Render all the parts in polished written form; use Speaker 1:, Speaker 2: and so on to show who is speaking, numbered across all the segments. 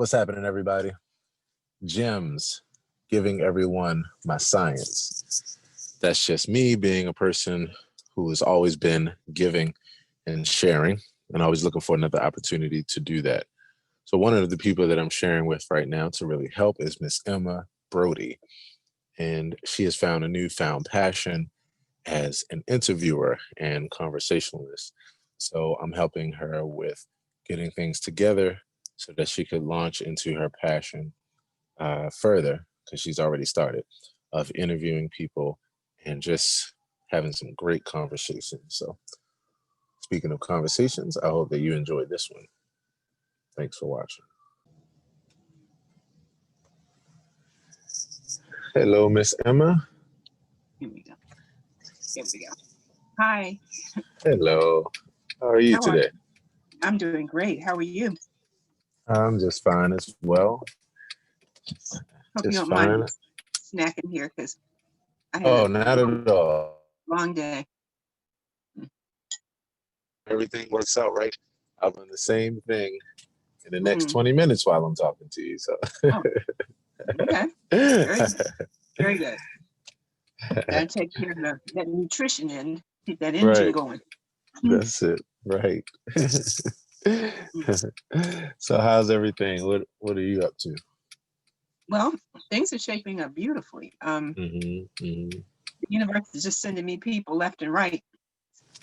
Speaker 1: What's happening, everybody? G.E.M.S, giving everyone my science. That's just me being a person who has always been giving and sharing and always looking for another opportunity to do that. So one of the people that I'm sharing with right now to really help is Miss Emma Brodie. And she has found a newfound passion as an interviewer and conversationalist. So I'm helping her with getting things together so that she could launch into her passion further, because she's already started, of interviewing people and just having some great conversations. So speaking of conversations, I hope that you enjoyed this one. Thanks for watching. Hello, Miss Emma.
Speaker 2: Here we go. Here we go. Hi.
Speaker 1: Hello. How are you today?
Speaker 2: I'm doing great. How are you?
Speaker 1: I'm just fine as well.
Speaker 2: Hope you don't
Speaker 1: fine.
Speaker 2: mind snacking here because I had
Speaker 1: not at all.
Speaker 2: Long day.
Speaker 1: Everything works out right. I'm on the same thing in the next 20 minutes while I'm talking to you. So.
Speaker 2: Oh. Okay. Very good. Very good. Gotta take care of that nutrition and keep that engine going.
Speaker 1: That's it. Right. So how's everything? What are you up to?
Speaker 2: Well, things are shaping up beautifully. The universe is just sending me people left and right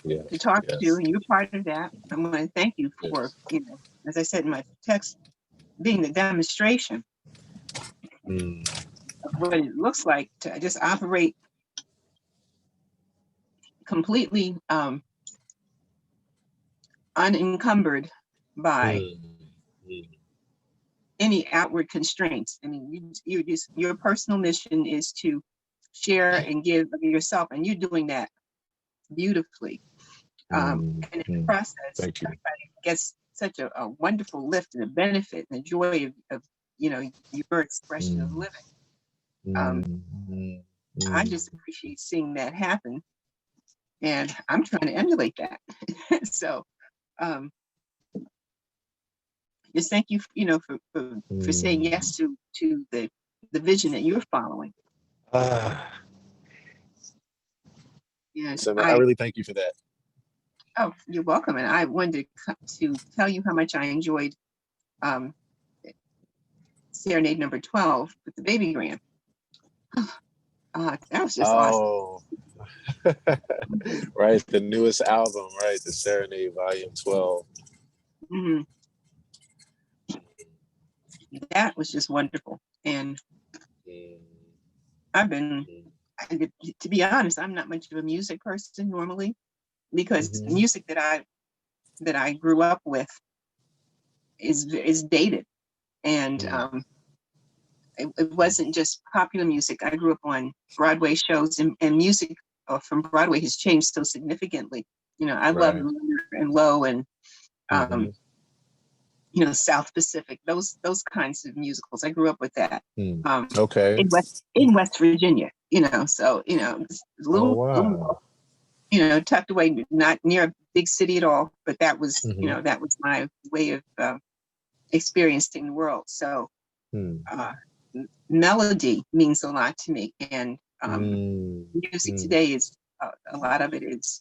Speaker 2: to talk to, and you're part of that. I want to thank you for, as I said in my text, being the demonstration of what it looks like to just operate completely unencumbered by any outward constraints. I mean, your personal mission is to share and give of yourself, and you're doing that beautifully. And in the process, everybody gets such a wonderful lift and a benefit and the joy of your expression of living. I just appreciate seeing that happen, and I'm trying to emulate that. So just thank you, for saying yes to the vision that you're following.
Speaker 1: Yes, so I really thank you for that.
Speaker 2: Oh, you're welcome. And I wanted to tell you how much I enjoyed Serenade number 12 with the baby gram. That was just awesome.
Speaker 1: Right, the newest album, right? The Serenade Volume 12.
Speaker 2: That was just wonderful. And I've been, to be honest, I'm not much of a music person normally, because music that I grew up with is dated, and it wasn't just popular music. I grew up on Broadway shows, and music from Broadway has changed so significantly. I love Lunar and Low and South Pacific, those kinds of musicals. I grew up with that. In West Virginia, so it's a little tucked away, not near a big city at all, but that was that was my way of experiencing the world. So melody means a lot to me, and music today is a lot of it is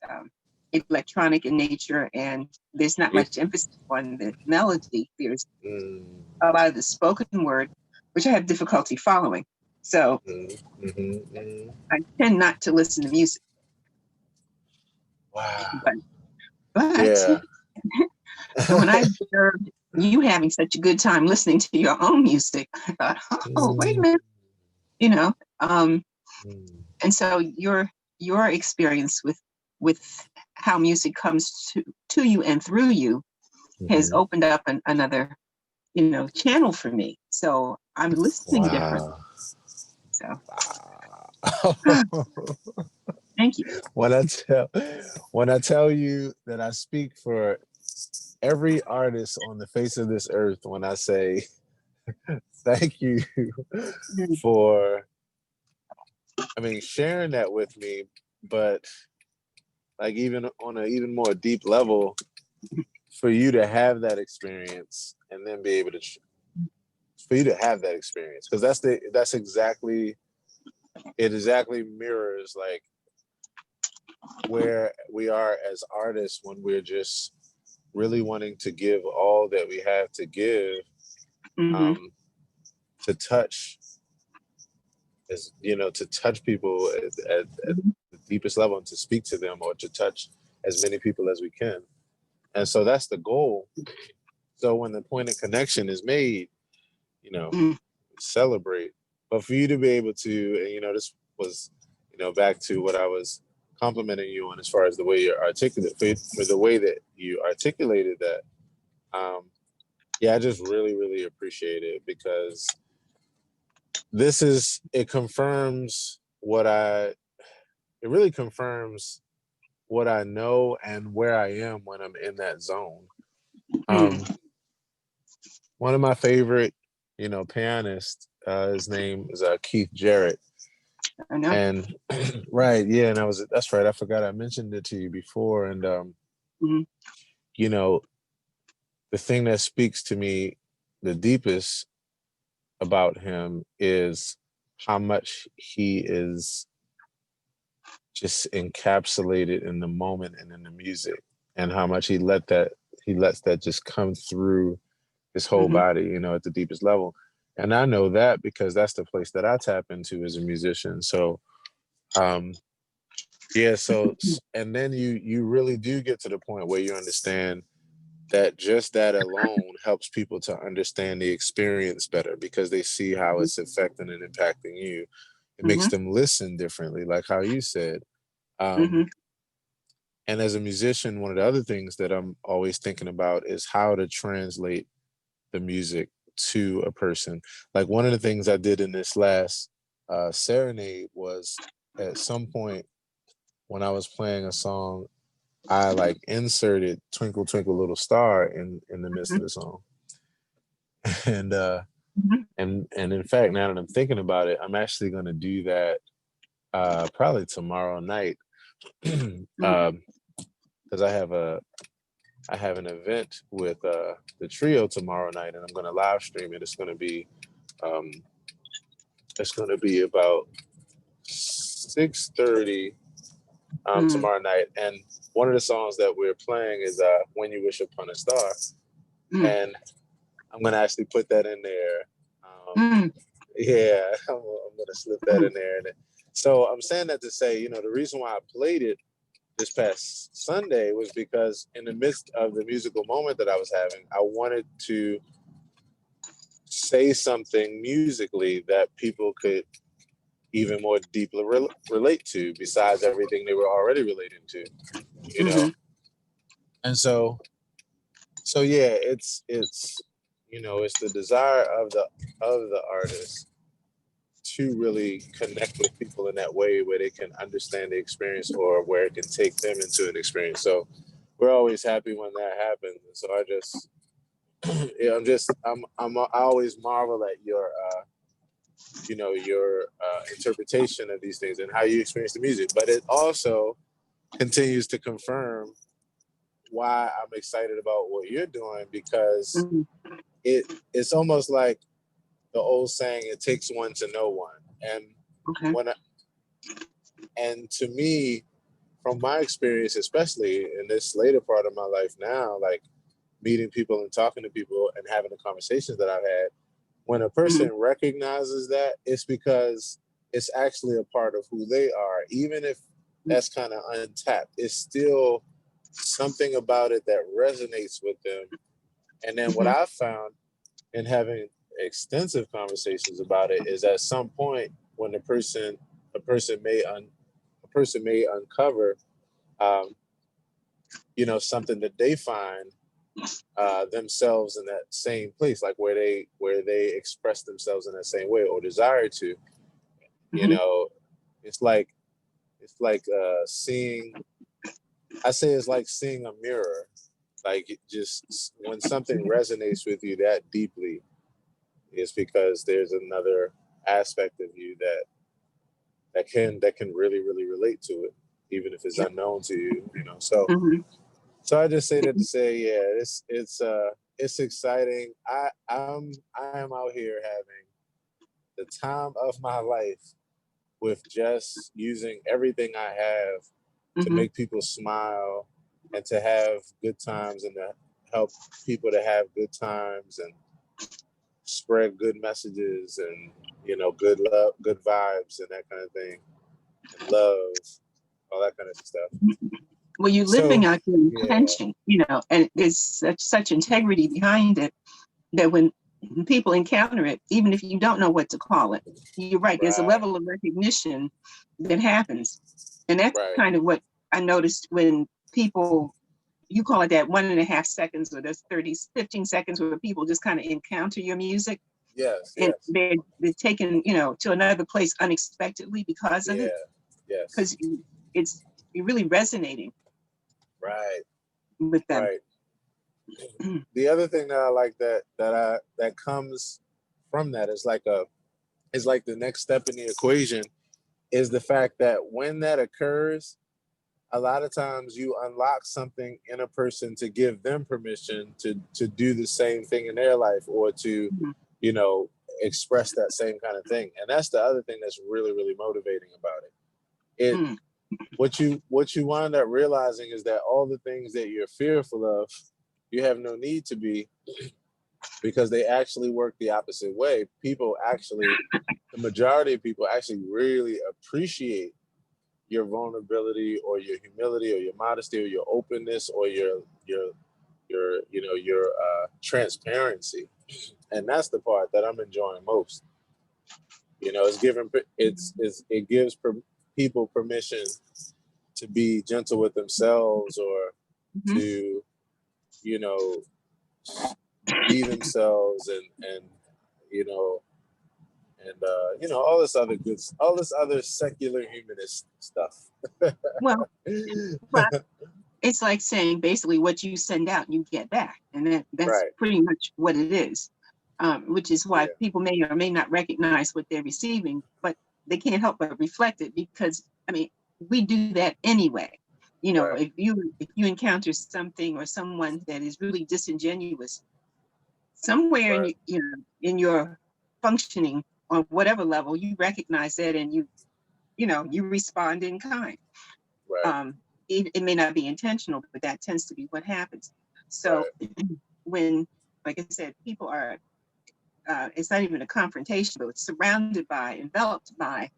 Speaker 2: electronic in nature, and there's not much emphasis on the melody. There's a lot of the spoken word, which I have difficulty following. So I tend not to listen to music.
Speaker 1: Wow.
Speaker 2: But so when I observed you having such a good time listening to your own music, I thought, oh, wait a minute, and so your experience with how music comes to you and through you has opened up another channel for me. So I'm listening differently. So thank you.
Speaker 1: When I tell you that I speak for every artist on the face of this earth, when I say thank you for sharing that with me, but like even on an even more deep level, for you to have that experience and then be able to for you to have that experience, because that's exactly, it exactly mirrors like where we are as artists when we're just really wanting to give all that we have to give, to touch, as you know, to touch people at the deepest level, and to speak to them, or to touch as many people as we can. And so that's the goal. So when the point of connection is made, you know, celebrate. But for you to be able to, and you know, this was, you know, back to what I was complimenting you on as far as the way you're articulate, for the way that you articulated that. Yeah, I just really, really appreciate it, because it confirms it really confirms what I know and where I am when I'm in that zone. One of my favorite, you know, pianists, his name is Keith Jarrett.
Speaker 2: I know.
Speaker 1: And right, yeah, and that's right. I forgot I mentioned it to you before. And you know, the thing that speaks to me the deepest about him is how much he is just encapsulated in the moment and in the music, and how much he lets that just come through his whole body, you know, at the deepest level. And I know that because that's the place that I tap into as a musician. So yeah, so and then you really do get to the point where you understand that just that alone helps people to understand the experience better, because they see how it's affecting and impacting you. It makes them listen differently, like how you said. And as a musician, one of the other things that I'm always thinking about is how to translate the music to a person. Like one of the things I did in this last serenade was, at some point when I was playing a song, I like inserted "Twinkle Twinkle Little Star" in the midst of the song. And and in fact, now that I'm thinking about it, I'm actually going to do that probably tomorrow night, because I have an event with the trio tomorrow night, and I'm going to live stream it. Um, it's going to be about 6:30 tomorrow night, and one of the songs that we're playing is "When You Wish Upon a Star," and I'm going to actually put that in there. Yeah, I'm going to slip that in there. And so I'm saying that to say, you know, the reason why I played it this past Sunday was because in the midst of the musical moment that I was having, I wanted to say something musically that people could even more deeply relate to, besides everything they were already relating to, you know. And so yeah, it's you know, it's the desire of the artist to really connect with people in that way, where they can understand the experience, or where it can take them into an experience. So we're always happy when that happens. And so I just yeah, I always marvel at your you know, your interpretation of these things and how you experience the music. But it also continues to confirm why I'm excited about what you're doing, because it's almost like the old saying, "It takes one to know one." And and to me, from my experience, especially in this later part of my life now, like meeting people and talking to people and having the conversations that I've had, when a person recognizes that, it's because it's actually a part of who they are. Even if that's kind of untapped, it's still something about it that resonates with them. And then what I've found in having extensive conversations about it is, at some point when a person may uncover you know, something that they find themselves in that same place, like where they express themselves in that same way or desire to. You know, it's like seeing. I say it's like seeing a mirror. Like, it just when something resonates with you that deeply, it's because there's another aspect of you that can really really relate to it, even if it's unknown to you. You know, so. So I just say that to say, yeah, it's exciting. I am out here having the time of my life with just using everything I have to
Speaker 2: Mm-hmm.
Speaker 1: make people smile and to have good times and to help people to have good times and spread good messages and good love, good vibes and that kind of thing, and love, all that kind of stuff.
Speaker 2: Well, you're
Speaker 1: So
Speaker 2: living out your
Speaker 1: yeah,
Speaker 2: intention, and there's such integrity behind it that when people encounter it, even if you don't know what to call it, you're right. There's a
Speaker 1: right,
Speaker 2: level of recognition that happens, and that's
Speaker 1: right,
Speaker 2: kind of what I noticed when people, you call it that 1.5 seconds or those 15 seconds where people just kind of encounter your music
Speaker 1: yes,
Speaker 2: and
Speaker 1: yes,
Speaker 2: they're taken, to another place unexpectedly because of it,
Speaker 1: yeah, yes,
Speaker 2: because it's you're really resonating
Speaker 1: right,
Speaker 2: with them.
Speaker 1: right. The other thing that I like that comes from that is like the next step in the equation is the fact that when that occurs, a lot of times you unlock something in a person to give them permission to do the same thing in their life or to,
Speaker 2: Mhm.
Speaker 1: you know, express that same kind of thing. And that's the other thing that's really, really motivating about it. It
Speaker 2: Mm.
Speaker 1: what you wind up realizing is that all the things that you're fearful of, you have no need to be, because they actually work the opposite way. People actually, the majority of people actually really appreciate your vulnerability or your humility or your modesty or your openness or your transparency. And that's the part that I'm enjoying most. It's given it gives people permission to be gentle with themselves or
Speaker 2: Mhm.
Speaker 1: to you know be themselves and you know all this other secular humanist stuff.
Speaker 2: Well, but it's like saying basically what you send out, you get back, and that's
Speaker 1: Right.
Speaker 2: pretty much what it is. Which is why
Speaker 1: Yeah.
Speaker 2: people may or may not recognize what they're receiving, but they can't help but reflect it because I mean we do that anyway.
Speaker 1: Right.
Speaker 2: If you encounter something or someone that is really disingenuous, somewhere in
Speaker 1: Right.
Speaker 2: in your functioning on whatever level, you recognize that and you respond in kind.
Speaker 1: Right.
Speaker 2: um, it may not be intentional, but that tends to be what happens. So
Speaker 1: Right.
Speaker 2: when, like I said, people are, it's not even a confrontation, but it's surrounded by, enveloped by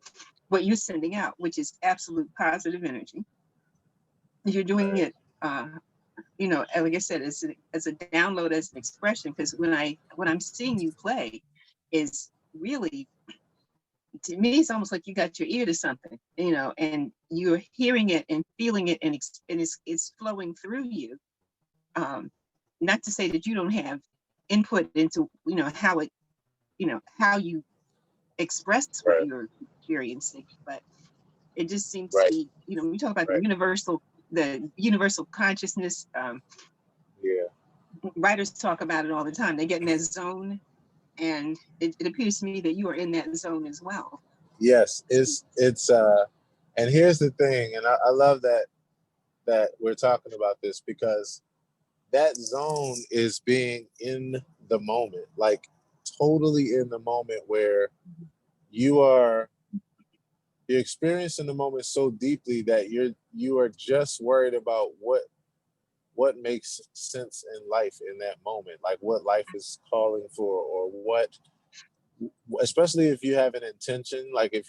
Speaker 2: what you're sending out, which is absolute positive energy. You're doing
Speaker 1: Right.
Speaker 2: it, like I said, as a download, as an expression, because when I'm seeing you play, is really, to me, it's almost like you got your ear to something, and you're hearing it and feeling it, and it's flowing through you. Um, Not to say that you don't have input into, how you express what
Speaker 1: Right.
Speaker 2: you're experiencing, but it just seems to
Speaker 1: Right.
Speaker 2: be, we talk about
Speaker 1: Right.
Speaker 2: the universal consciousness.
Speaker 1: Yeah.
Speaker 2: Writers talk about it all the time. They get in that zone, and it appears to me that you are in that zone as well.
Speaker 1: Yes. And here's the thing, and I love that we're talking about this because that zone is being in the moment, like totally in the moment where you are you're experiencing the moment so deeply that you are just worried about what makes sense in life in that moment, like what life is calling for, or what, especially if you have an intention, like if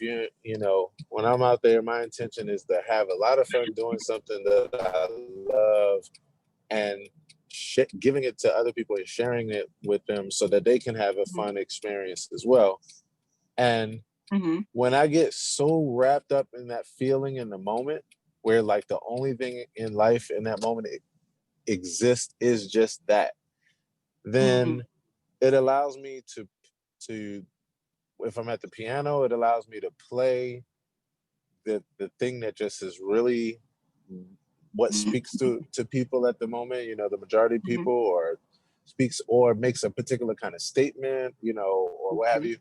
Speaker 1: when I'm out there, my intention is to have a lot of fun doing something that I love and giving it to other people and sharing it with them so that they can have a fun experience as well. And
Speaker 2: Mm-hmm.
Speaker 1: when I get so wrapped up in that feeling in the moment, where like the only thing in life in that moment exists is just that,
Speaker 2: Mm-hmm.
Speaker 1: then it allows me to if I'm at the piano, it allows me to play the thing that just is really what speaks to people at the moment, the majority of
Speaker 2: Mm-hmm.
Speaker 1: people, or speaks or makes a particular kind of statement, or what have
Speaker 2: Mm-hmm.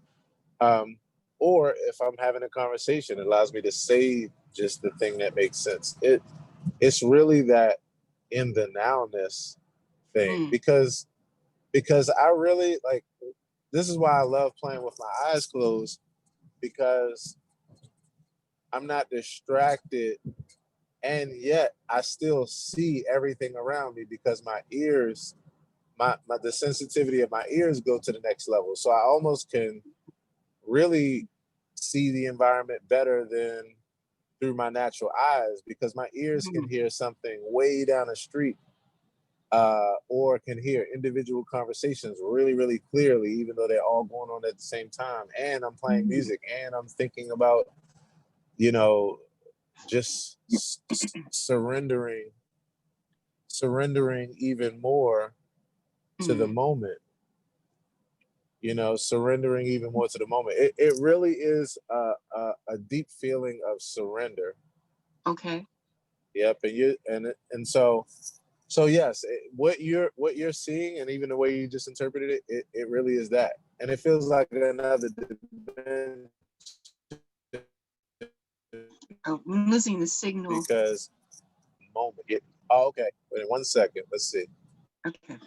Speaker 1: you. Or if I'm having a conversation, it allows me to say just the thing that makes sense. It's really that in the nowness thing,
Speaker 2: Mm-hmm.
Speaker 1: because because I really like, this is why I love playing with my eyes closed, because I'm not distracted, and yet I still see everything around me because my ears, the sensitivity of my ears go to the next level. So I almost can really see the environment better than through my natural eyes, because my ears can hear something way down the street, or can hear individual conversations really, really clearly, even though they're all going on at the same time. And I'm playing music, and I'm thinking about, you know, just surrendering even more to the moment, surrendering even more to the moment. It really is a deep feeling of surrender.
Speaker 2: Okay.
Speaker 1: Yep. And yes, what you're seeing, and even the way you just interpreted it really is that. And it feels like another dimension,
Speaker 2: Oh, I'm losing the signal.
Speaker 1: because moment. Oh, okay. Wait 1 second. Let's see.
Speaker 2: Okay.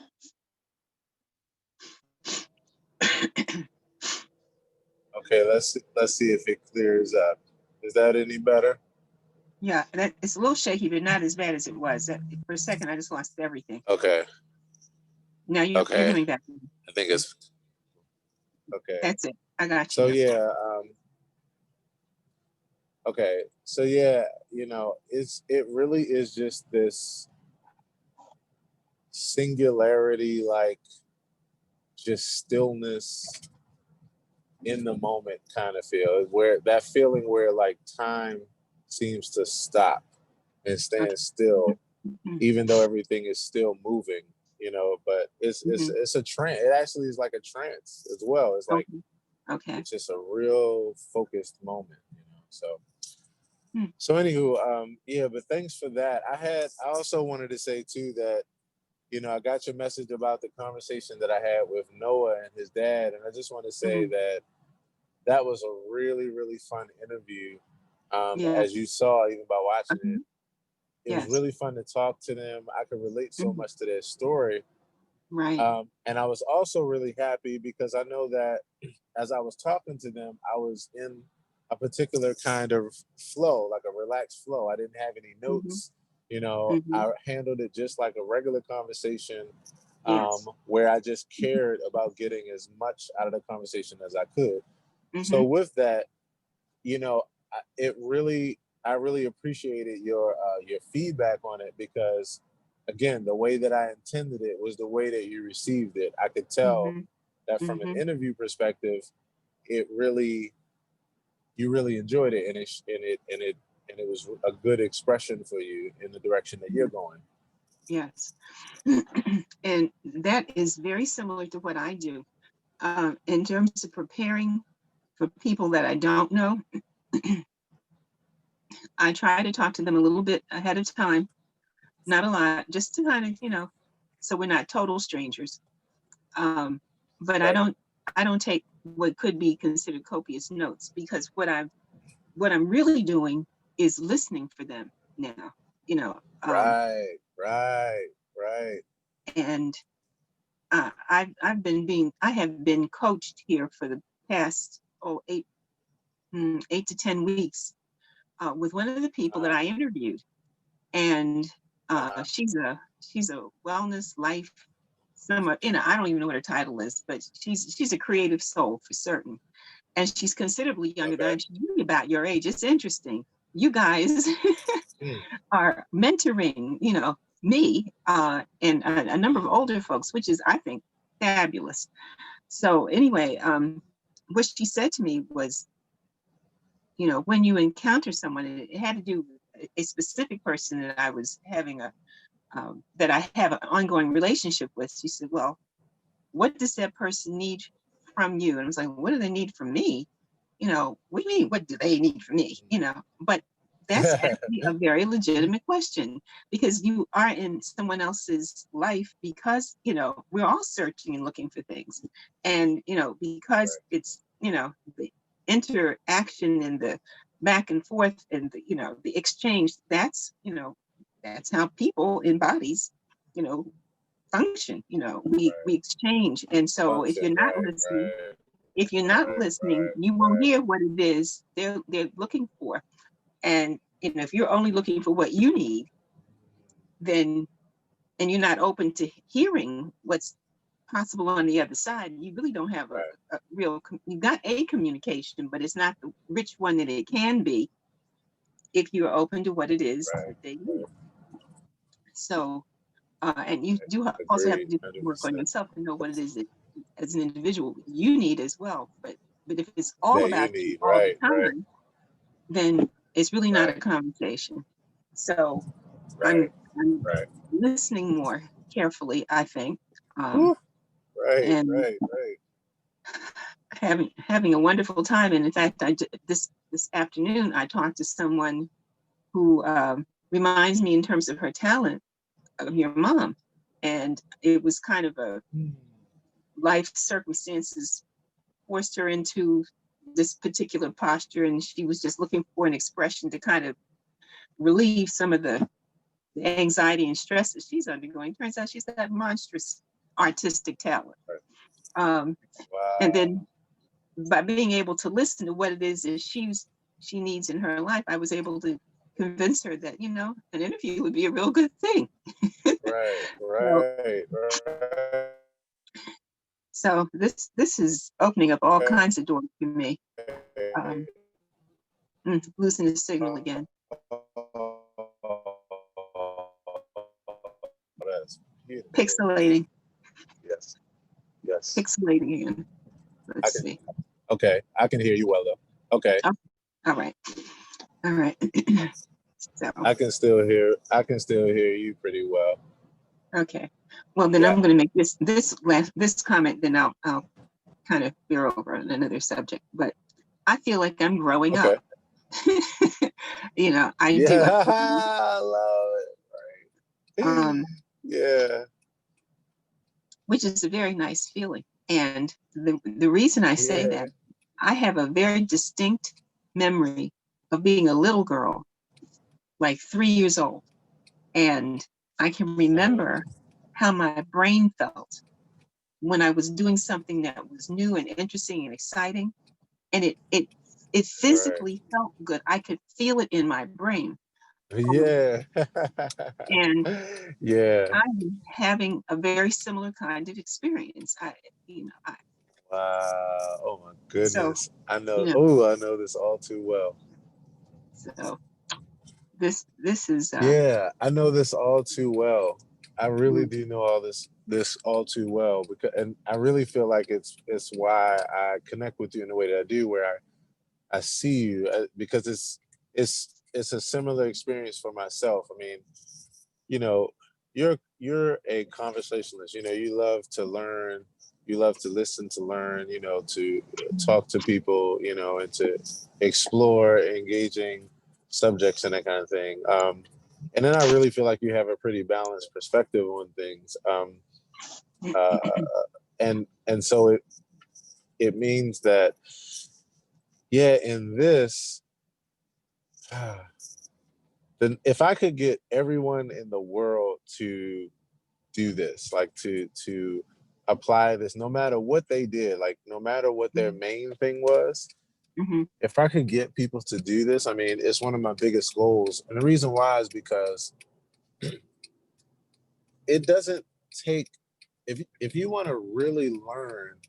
Speaker 1: Okay, let's see if it clears up. Is that any better?
Speaker 2: Yeah, it's a little shaky, but not as bad as it was. For a second, I just lost everything.
Speaker 1: Okay.
Speaker 2: Now you're coming back.
Speaker 1: I think it's okay.
Speaker 2: That's it. I got you.
Speaker 1: So yeah, okay. So yeah, it really is just this singularity, like just stillness in the moment kind of feel, where that feeling where like time seems to stop and stand still, even though everything is still moving, but it's a trance. It actually is like a trance as well. It's like, it's just a real focused moment, so anywho, yeah, but thanks for that. I also wanted to say too that, I got your message about the conversation that I had with Noah and his dad, and I just want to say that was a really, really fun interview. As you saw, even by watching it, it was really fun to talk to them. I could relate so much to their story.
Speaker 2: Right.
Speaker 1: And I was also really happy because I know that as I was talking to them, I was in a particular kind of flow, like a relaxed flow. I didn't have any notes. I handled it just like a regular conversation, where I just cared about getting as much out of the conversation as I could. So with that, I really appreciated your feedback on it, because again, the way that I intended it was the way that you received it. I could tell that from an interview perspective, you really enjoyed it, and it was a good expression for you in the direction that you're going.
Speaker 2: Yes. And that is very similar to what I do. In terms of preparing for people that I don't know, I try to talk to them a little bit ahead of time, not a lot, just to kind of, so we're not total strangers. But I don't take what could be considered copious notes, because what I'm really doing is listening for them now,
Speaker 1: Right.
Speaker 2: And I have been coached here for the past 8 to 10 weeks with one of the people that I interviewed, and she's a wellness life, I don't even know what her title is, but she's a creative soul for certain, and she's considerably younger than I am. She's really about your age. It's interesting. You guys are mentoring, me and a number of older folks, which is, I think, fabulous. So anyway, what she said to me was, when you encounter someone, and it had to do with a specific person that I was having that I have an ongoing relationship with. She said, well, what does that person need from you? And I was like, what do they need from me? What do you mean, what do they need from me? But that's actually a very legitimate question, because you are in someone else's life, because, we're all searching and looking for things. And, because it's, the interaction and the back and forth and the exchange, that's how people in bodies, function. We exchange. And so if
Speaker 1: Function,
Speaker 2: you're not listening, you won't hear what it is they're looking for. And if you're only looking for what you need, then and you're not open to hearing what's possible on the other side, you really don't have a real. You got a communication, but it's not the rich one that it can be if you're open to what it is that they need. So, and you do also have to do work on yourself to know what it is that, as an individual, you need as well. But if it's all about you all the time, then it's really not a conversation. So I'm listening more carefully, I think. And having a wonderful time. And in fact, this afternoon I talked to someone who reminds me in terms of her talent of your mom, and it was kind of a life circumstances forced her into this particular posture, and she was just looking for an expression to kind of relieve some of the anxiety and stress that she's undergoing. Turns out she's got monstrous artistic talent. And then by being able to listen to what it is that she needs in her life, I was able to convince her that, an interview would be a real good thing. Right. So this is opening up all kinds of doors for me. Losing the signal again. Pixelating.
Speaker 1: Yes.
Speaker 2: Pixelating again. Let's see.
Speaker 1: Okay, I can hear you well though. Okay.
Speaker 2: All right. So
Speaker 1: I can still hear you pretty well.
Speaker 2: Okay. Well, then I'm going to make this comment. Then I'll kind of veer over on another subject. But I feel like I'm growing up. I do.
Speaker 1: I love it. Right. Yeah.
Speaker 2: Which is a very nice feeling. And the reason I say that, I have a very distinct memory of being a little girl, like 3 years old. And I can remember how my brain felt when I was doing something that was new and interesting and exciting. And it physically felt good. I could feel it in my brain. And I'm having a very similar kind of experience.
Speaker 1: Wow. Oh my goodness. So, I know. I know this all too well.
Speaker 2: So this is
Speaker 1: I know this all too well. I really do know all this all too well, and I really feel like it's why I connect with you in the way that I do, where I see you, because it's a similar experience for myself. I mean, you're a conversationalist. You love to learn, you love to listen to learn, to talk to people, and to explore engaging subjects and that kind of thing. And then I really feel like you have a pretty balanced perspective on things. And so it means that, in this, then if I could get everyone in the world to do this, like to apply this, no matter what they did, like no matter what their main thing was, if I could get people to do this, I mean, it's one of my biggest goals. And the reason why is because it doesn't take, if you want to really learn,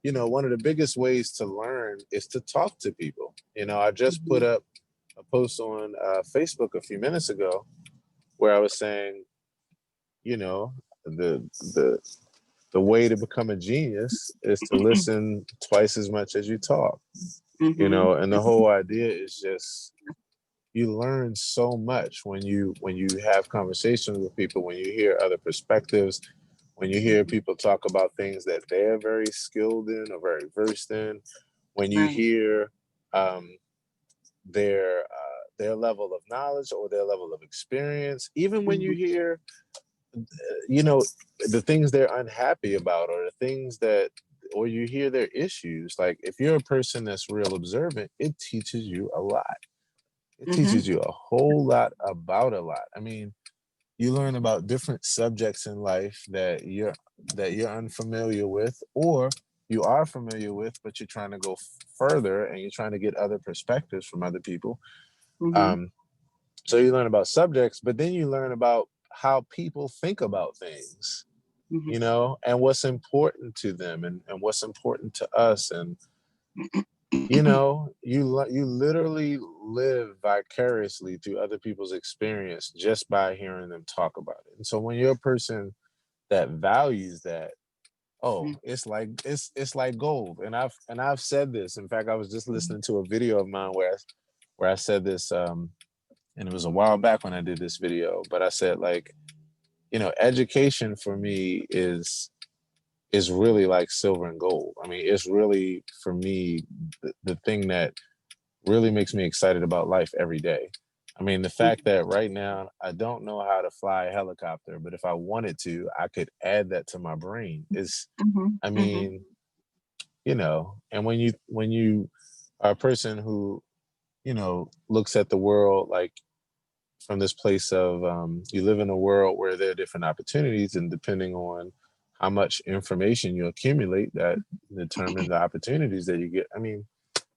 Speaker 1: one of the biggest ways to learn is to talk to people. I just put up a post on Facebook a few minutes ago where I was saying, the way to become a genius is to listen twice as much as you talk. And the whole idea is just, you learn so much when you have conversations with people, when you hear other perspectives, when you hear people talk about things that they're very skilled in or very versed in, when you hear their level of knowledge or their level of experience, even when you hear the things they're unhappy about, or the things or you hear their issues. Like, if you're a person that's real observant, it teaches you a lot. It teaches you a whole lot about a lot. I mean, you learn about different subjects in life that you're unfamiliar with, or you are familiar with, but you're trying to go further and you're trying to get other perspectives from other people.
Speaker 2: Mm-hmm.
Speaker 1: Um, so you learn about subjects, but then you learn about how people think about things,
Speaker 2: Mm-hmm.
Speaker 1: and what's important to them, and what's important to us. And you literally live vicariously through other people's experience just by hearing them talk about it. And so when you're a person that values that, oh, it's like gold. And I've said this. In fact, I was just listening to a video of mine where I said this, and it was a while back when I did this video, but I said, like, education for me is really like silver and gold. I mean, it's really, for me, the thing that really makes me excited about life every day. I mean, the fact that right now I don't know how to fly a helicopter, but if I wanted to, I could add that to my brain.
Speaker 2: Mm-hmm.
Speaker 1: I
Speaker 2: Mm-hmm.
Speaker 1: mean, and when you are a person who, looks at the world like from this place of, you live in a world where there are different opportunities, and depending on how much information you accumulate, that determine the opportunities that you get. I mean,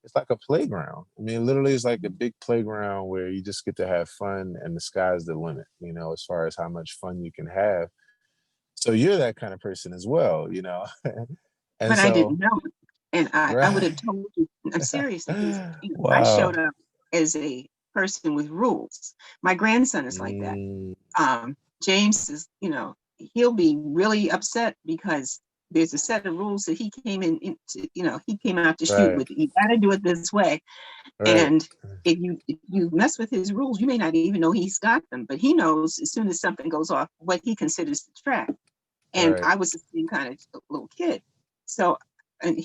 Speaker 1: it's like a playground. I mean, literally, it's like a big playground where you just get to have fun, and the sky's the limit, as far as how much fun you can have. So you're that kind of person as well, And
Speaker 2: But I
Speaker 1: so,
Speaker 2: didn't know it. And I would have
Speaker 1: right.
Speaker 2: told you, I'm serious, because I showed
Speaker 1: Wow.
Speaker 2: up as a person with rules. My grandson is like that.
Speaker 1: Mm,
Speaker 2: James is, he'll be really upset because there's a set of rules that he came he came out to shoot
Speaker 1: right,
Speaker 2: with. You got to do it this way.
Speaker 1: right,
Speaker 2: And if you mess with his rules, you may not even know he's got them, but he knows as soon as something goes off what he considers the track. And
Speaker 1: right.
Speaker 2: I was the same kind of little kid. So, and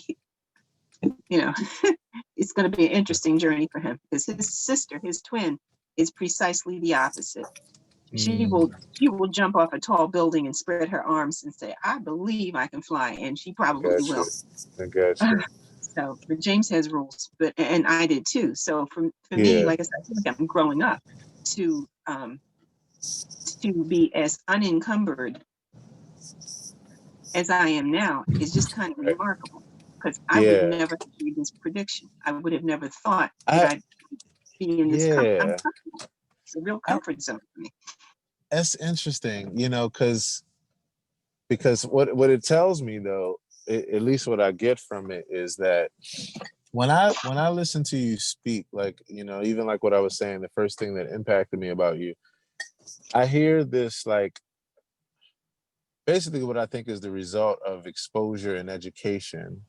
Speaker 2: it's going to be an interesting journey for him, because his sister, his twin, is precisely the opposite. She
Speaker 1: Mm,
Speaker 2: will she will jump off a tall building and spread her arms and say, "I believe I can fly," and she
Speaker 1: I
Speaker 2: probably
Speaker 1: got you.
Speaker 2: will.
Speaker 1: I got you.
Speaker 2: So, but James has rules, and I did too. So for me,
Speaker 1: Yeah.
Speaker 2: like I said, I feel like I'm growing up to um, to be as unencumbered as I am now is just kind of
Speaker 1: Right.
Speaker 2: remarkable, because I would
Speaker 1: Yeah.
Speaker 2: never have made this prediction. I would have never thought that
Speaker 1: I
Speaker 2: I'd be in this I'm
Speaker 1: yeah.
Speaker 2: comfortable. It's a real
Speaker 1: I,
Speaker 2: comfort zone for me.
Speaker 1: that's interesting, because what it tells me, though, at least what I get from it, is that when I listen to you speak, like, even like what I was saying, the first thing that impacted me about you, I hear this, like, basically what I think is the result of exposure and education,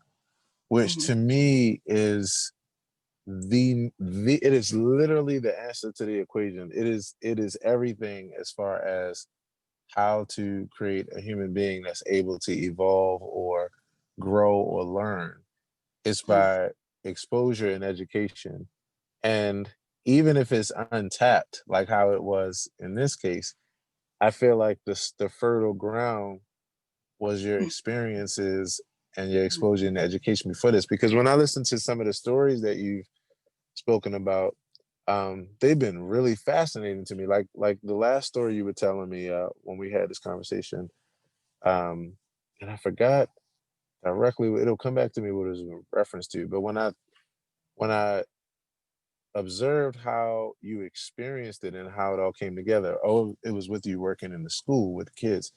Speaker 1: which
Speaker 2: Hmm.
Speaker 1: to me is the it is literally the answer to the equation. It is everything as far as how to create a human being that's able to evolve or grow or learn. It's by exposure and education. And even if it's untapped, like how it was in this case, I feel like the fertile ground was your experiences and your exposure and education before this. Because when I listen to some of the stories that you've spoken about, they've been really fascinating to me. Like the last story you were telling me, when we had this conversation, um, and I forgot directly. It'll come back to me what it was in reference to. But when I observed how you experienced it and how it all came together, oh, it was with you working in the school with kids.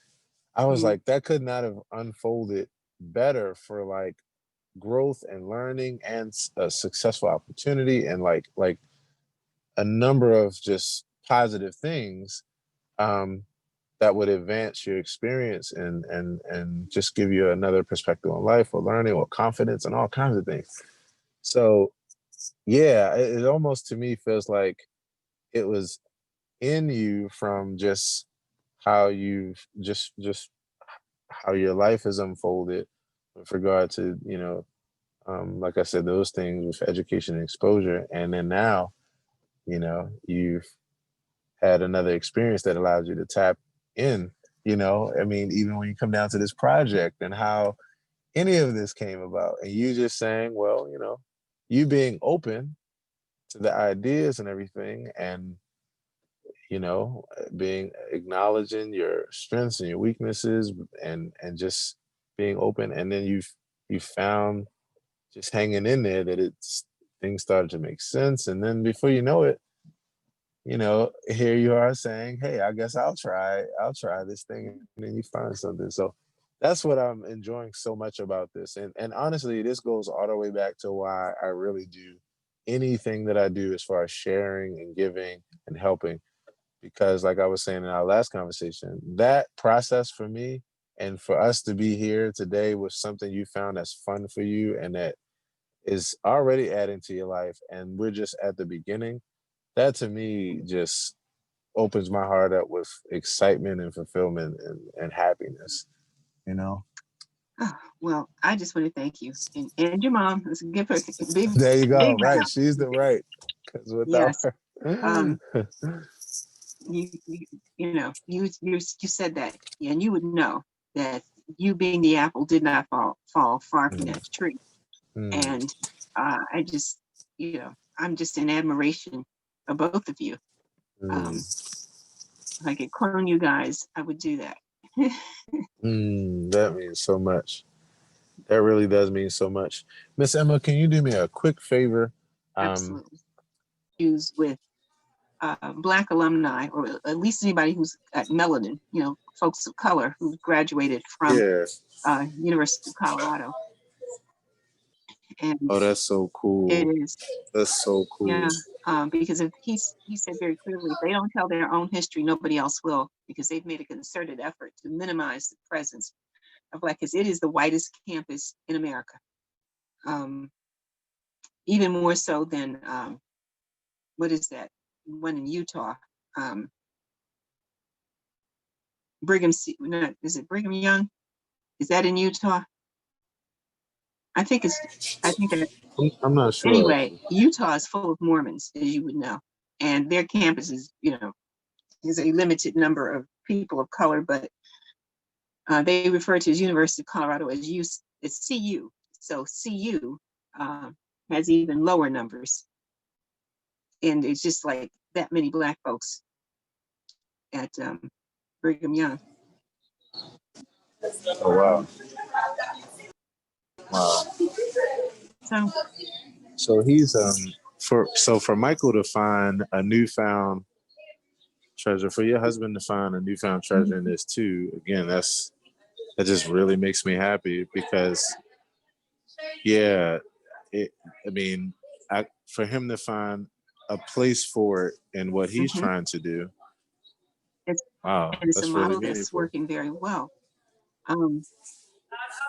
Speaker 1: I was
Speaker 2: Hmm.
Speaker 1: like, that could not have unfolded better for, like, growth and learning and a successful opportunity, and like a number of just positive things, um, that would advance your experience and just give you another perspective on life or learning or confidence and all kinds of things. So yeah, it almost to me feels like it was in you from just how you've just how your life has unfolded with regard to, like I said, those things with education and exposure. And then now, you've had another experience that allows you to tap in. I mean, even when you come down to this project and how any of this came about, and you just saying, well, you being open to the ideas and everything, and being acknowledging your strengths and your weaknesses, and just being open. And then you found, just hanging in there, that things started to make sense. And then before you know it, here you are saying, hey, I guess I'll try this thing. And then you find something. So that's what I'm enjoying so much about this. And honestly, this goes all the way back to why I really do anything that I do as far as sharing and giving and helping. Because like I was saying in our last conversation, that process for me, and for us to be here today with something you found that's fun for you and that is already adding to your life, and we're just at the beginning, that to me just opens my heart up with excitement and fulfillment and happiness, you know?
Speaker 2: Oh, well, I just want to thank you and your mom. Let's give her a big,
Speaker 1: There you go.
Speaker 2: big
Speaker 1: Right.
Speaker 2: shout.
Speaker 1: She's the right. Because without
Speaker 2: Yes.
Speaker 1: her.
Speaker 2: You said that, and you would know that you being the apple did not fall far from that tree. And I just, I'm just in admiration of both of you. If I could clone you guys, I would do that.
Speaker 1: That means so much. That really does mean so much. Miss Emma, can you do me a quick favor?
Speaker 2: Absolutely. Use with Black alumni, or at least anybody who's got melanin, folks of color who graduated from University of Colorado. And
Speaker 1: oh, that's so cool.
Speaker 2: It is.
Speaker 1: That's so cool.
Speaker 2: Yeah, because if he said very clearly, if they don't tell their own history, nobody else will, because they've made a concerted effort to minimize the presence of Black kids. It is the whitest campus in America, even more so than what is that one in Utah? Is it Brigham Young? Is that in Utah? I think that.
Speaker 1: I'm not sure.
Speaker 2: Anyway, Utah is full of Mormons, as you would know, and their campus is, is a limited number of people of color, but they refer to as University of Colorado as it's CU. So CU has even lower numbers, and it's just like that many Black folks at Brigham Young.
Speaker 1: Oh wow! Wow. So he's for Michael to find a newfound treasure, for your husband to find a newfound treasure in this too. Again, that just really makes me happy, because for him to find a place for it in what he's trying to do.
Speaker 2: It's
Speaker 1: that's
Speaker 2: a
Speaker 1: really
Speaker 2: model
Speaker 1: meaningful.
Speaker 2: that's working very well,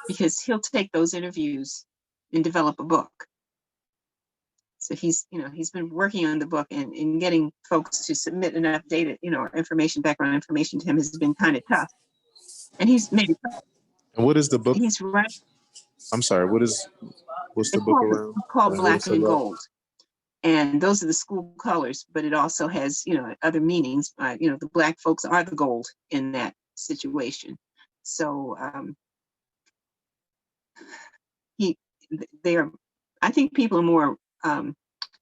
Speaker 2: because he'll take those interviews and develop a book. So he's been working on the book, and getting folks to submit enough data, background information to him has been kind of tough. And he's made it.
Speaker 1: And what is the book?
Speaker 2: He's right.
Speaker 1: I'm sorry. What's the book around?
Speaker 2: It's called Black and Gold. And those are the school colors, but it also has, other meanings. The Black folks are the gold in that situation. So I think people are more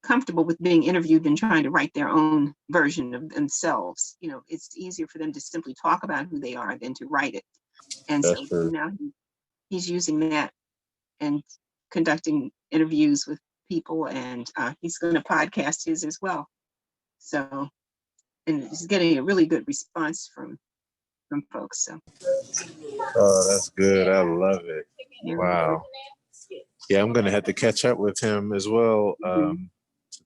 Speaker 2: comfortable with being interviewed than trying to write their own version of themselves. It's easier for them to simply talk about who they are than to write it. And so now he's using that and conducting interviews with people, and he's going to podcast his as well. So, and he's getting a really good response from folks. So.
Speaker 1: Oh, that's good. I love it.
Speaker 2: Yeah.
Speaker 1: Wow. Yeah, I'm gonna have to catch up with him as well to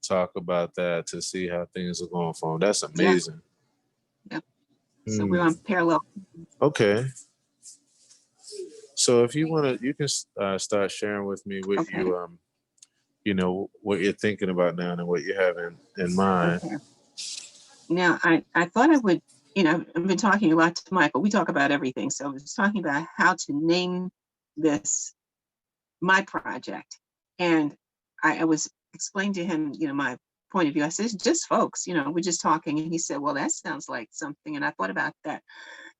Speaker 1: talk about that, to see how things are going for him. That's amazing.
Speaker 2: Yeah. So we're on parallel.
Speaker 1: Okay. So if you want to, you can start sharing with me what you what you're thinking about now and what you have in mind.
Speaker 2: Okay. Now, I thought I would, I've been talking a lot to Michael. We talk about everything. So I was talking about how to name this my project. And I was explaining to him, my point of view. I said, it's just folks, we're just talking. And he said, well, that sounds like something. And I thought about that.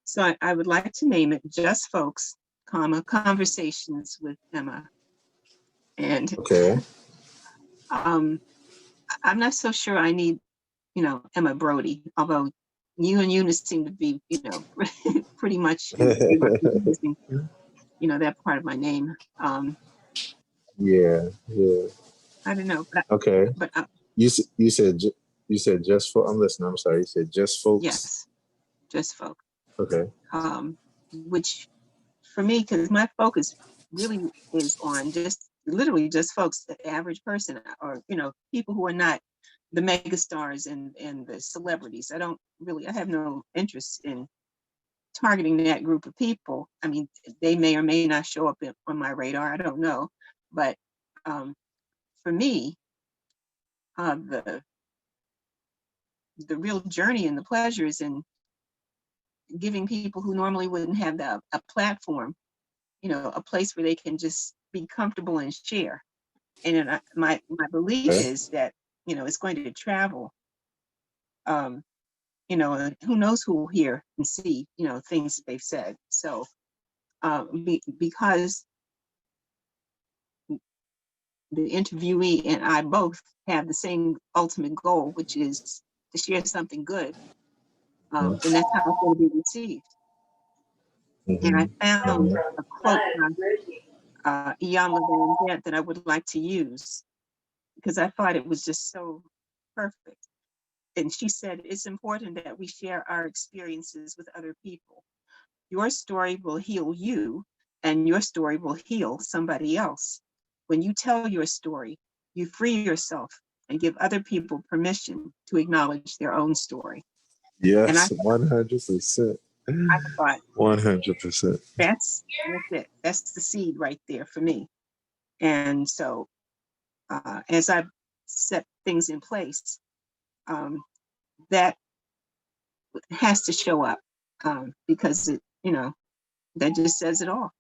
Speaker 2: So I would like to name it Just Folks, Conversations with Emma. And I'm not so sure I need, Emma Brodie, although you and Eunice seem to be, pretty much using, that part of my name.
Speaker 1: Yeah, yeah.
Speaker 2: I don't know, but
Speaker 1: Okay.
Speaker 2: but
Speaker 1: You said just for. I'm listening. I'm sorry. You said just folks.
Speaker 2: yes, just folk.
Speaker 1: Okay.
Speaker 2: Which for me, because my focus really is on just literally just folks, the average person, or people who are not the mega stars and the celebrities. I have no interest in targeting that group of people. I mean, they may or may not show up on my radar. I don't know, but um, for me, the real journey and the pleasure is in giving people who normally wouldn't have a platform, a place where they can just be comfortable and share. And my belief
Speaker 1: Okay.
Speaker 2: is that it's going to travel. Um, who knows who will hear and see things that they've said. So because the interviewee and I both have the same ultimate goal, which is to share something good, then that's how it's going to be received. And I found a quote from Ian Levin that I would like to use because I thought it was just so perfect. And she said, it's important that we share our experiences with other people. Your story will heal you, and your story will heal somebody else. When you tell your story, you free yourself and give other people permission to acknowledge their own story. And
Speaker 1: Yes, 100%.
Speaker 2: I thought
Speaker 1: 100%.
Speaker 2: that's it. That's the seed right there for me. And so as I've set things in place, that has to show up because that just says it all.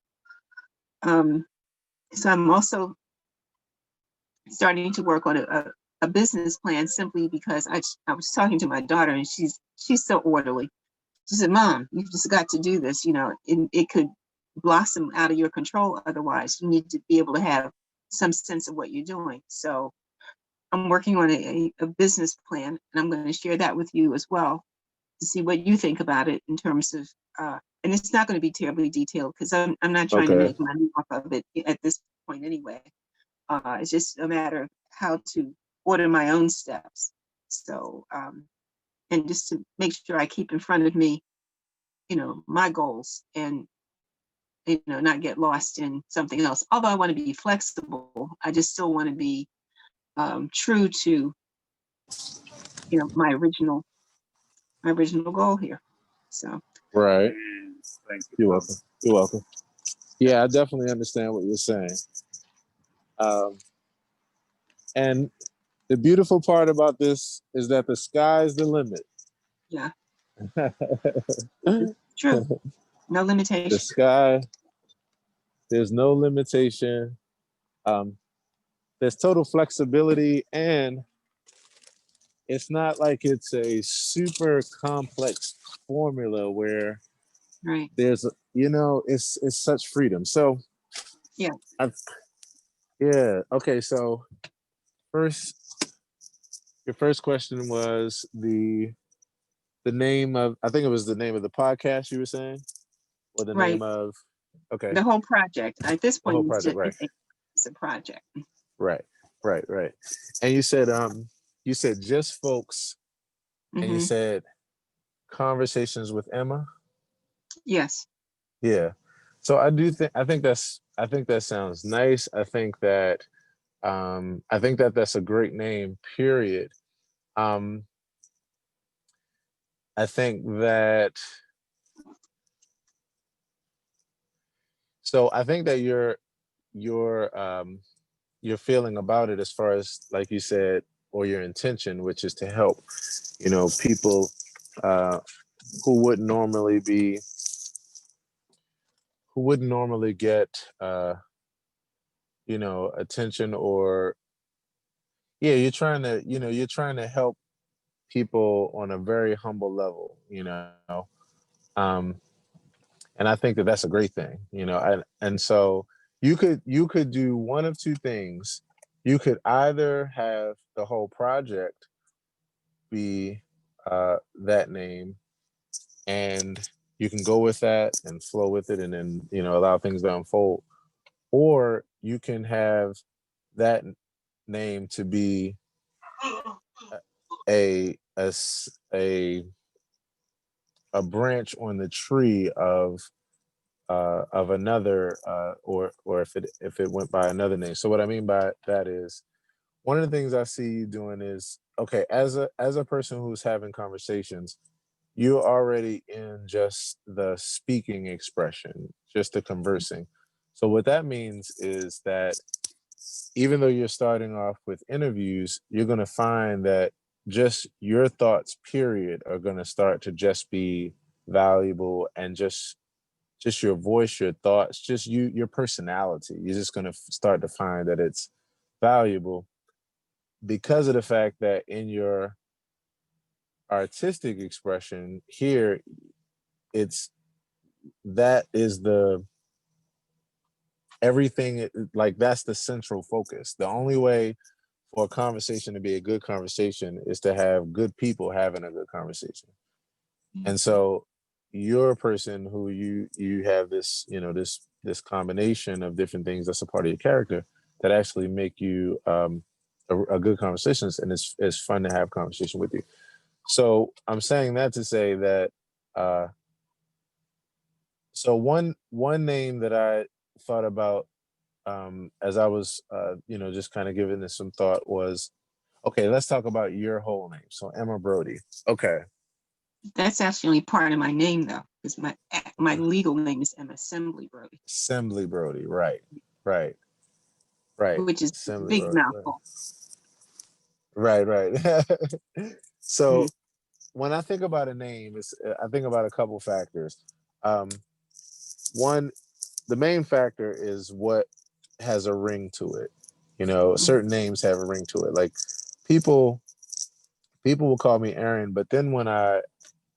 Speaker 2: So I'm also starting to work on a business plan simply because I was talking to my daughter and she's so orderly. She said, Mom, you've just got to do this. It could blossom out of your control. Otherwise, you need to be able to have some sense of what you're doing. So I'm working on a business plan, and I'm going to share that with you as well to see what you think about it in terms of, and it's not going to be terribly detailed because I'm not trying to
Speaker 1: Okay.
Speaker 2: make money off of it at this point anyway. It's just a matter of how to order my own steps. So, and just to make sure I keep in front of me, my goals and, not get lost in something else. Although I want to be flexible, I just still want to be true to, my original goal here. So.
Speaker 1: Right. You're welcome. You're welcome. Yeah, I definitely understand what you're saying. And the beautiful part about this is that the sky's the limit.
Speaker 2: Yeah. It's true. No limitation.
Speaker 1: The sky, there's no limitation. There's total flexibility, and it's not like it's a super complex formula where
Speaker 2: right.
Speaker 1: There's it's such freedom. So
Speaker 2: yeah.
Speaker 1: Okay, so first, your first question was the name of, I think it was the name of the podcast you were saying, or the
Speaker 2: right.
Speaker 1: name of, okay,
Speaker 2: the whole project at this
Speaker 1: the
Speaker 2: point
Speaker 1: whole project, right?
Speaker 2: It's a project.
Speaker 1: Right. And you said just folks, and you said conversations with Emma.
Speaker 2: Yes.
Speaker 1: Yeah. So I think that sounds nice. I think that that's a great name, period. I think that I think that your feeling about it, as far as, like you said, or your intention, which is to help, people who wouldn't normally get attention, or you're trying to help people on a very humble level, um, and I think that that's a great thing, and so you could do one of two things. You could either have the whole project be that name, and you can go with that and flow with it, and then, you know, allow things to unfold. Or you can have that name to be a a s- a branch on the tree of another, or if it went by another name. So what I mean by that is, one of the things I see you doing is, okay, as a person who's having conversations, you're already in just the speaking expression, just the conversing. So what that means is that even though you're starting off with interviews, you're going to find that just your thoughts, period, are going to start to just be valuable, and just your voice, your thoughts, just your personality. You're just going to start to find that it's valuable, because of the fact that in your artistic expression here, it's that is the everything, like that's the central focus. The only way for a conversation to be a good conversation is to have good people having a good conversation. And so you're a person who you have this, you know, this combination of different things that's a part of your character that actually make you a good conversationist, and it's fun to have conversation with you. So I'm saying that to say that uh so one name that I thought about as I was you know, just kind of giving this some thought was, okay, let's talk about your whole name. So Emma Brodie. Okay.
Speaker 2: That's actually part of my name, though, because my legal name is M. Assembly Brodie,
Speaker 1: Assembly Brodie. Right. Right. Right.
Speaker 2: which is a
Speaker 1: Assembly
Speaker 2: big
Speaker 1: Brodie. Right.
Speaker 2: mouthful.
Speaker 1: Right. Right.
Speaker 2: Mm-hmm.
Speaker 1: So when I think about a name, I think about a couple factors. Um, one, the main factor is what has a ring to it. You know, certain names have a ring to it. Like people, people will call me Aaron, but then when I,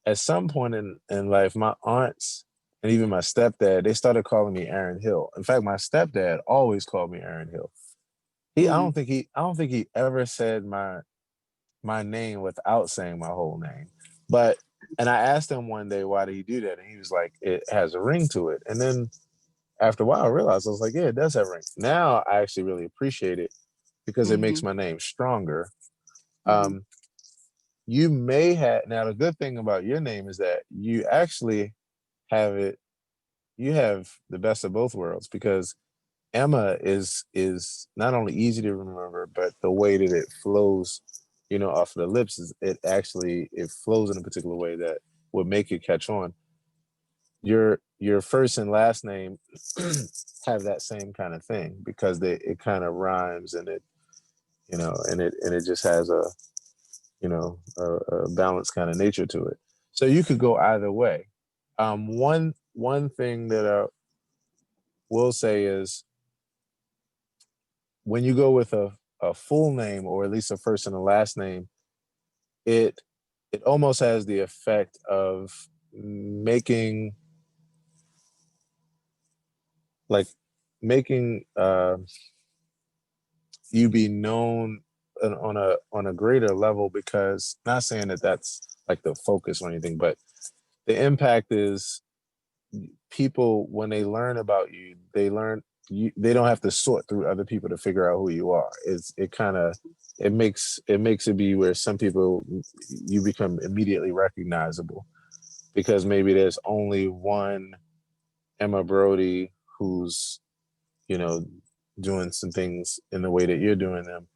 Speaker 1: at some point in life, my aunts and even my stepdad, they started calling me Aaron Hill. In fact, my stepdad always called me Aaron Hill.
Speaker 2: Mm-hmm.
Speaker 1: I don't think he ever said my name without saying my whole name. But and I asked him one day, why did he do that? And he was like, it has a ring to it. And then after a while, I realized, I was like, yeah, it does have a ring. Now I actually really appreciate it because it makes
Speaker 2: Mm-hmm.
Speaker 1: my name stronger.
Speaker 2: Mm-hmm.
Speaker 1: Um, you may have, now the good thing about your name is that you actually have it, you have the best of both worlds, because Emma is not only easy to remember, but the way that it flows, you know, off of the lips, is it actually, it flows in a particular way that would make it catch on. Your first and last name have that same kind of thing, because it kind of rhymes, and it, you know, and it just has a, you know, a balanced kind of nature to it. So you could go either way. One thing that I will say is, when you go with a full name, or at least a first and a last name, it it almost has the effect of making, like making you be known on a greater level, because, not saying that that's like the focus or anything, but the impact is, people, when they learn about you, they learn you, they don't have to sort through other people to figure out who you are. It kind of, it makes it be where some people, you become immediately recognizable, because maybe there's only one Emma Brodie who's, you know, doing some things in the way that you're doing them,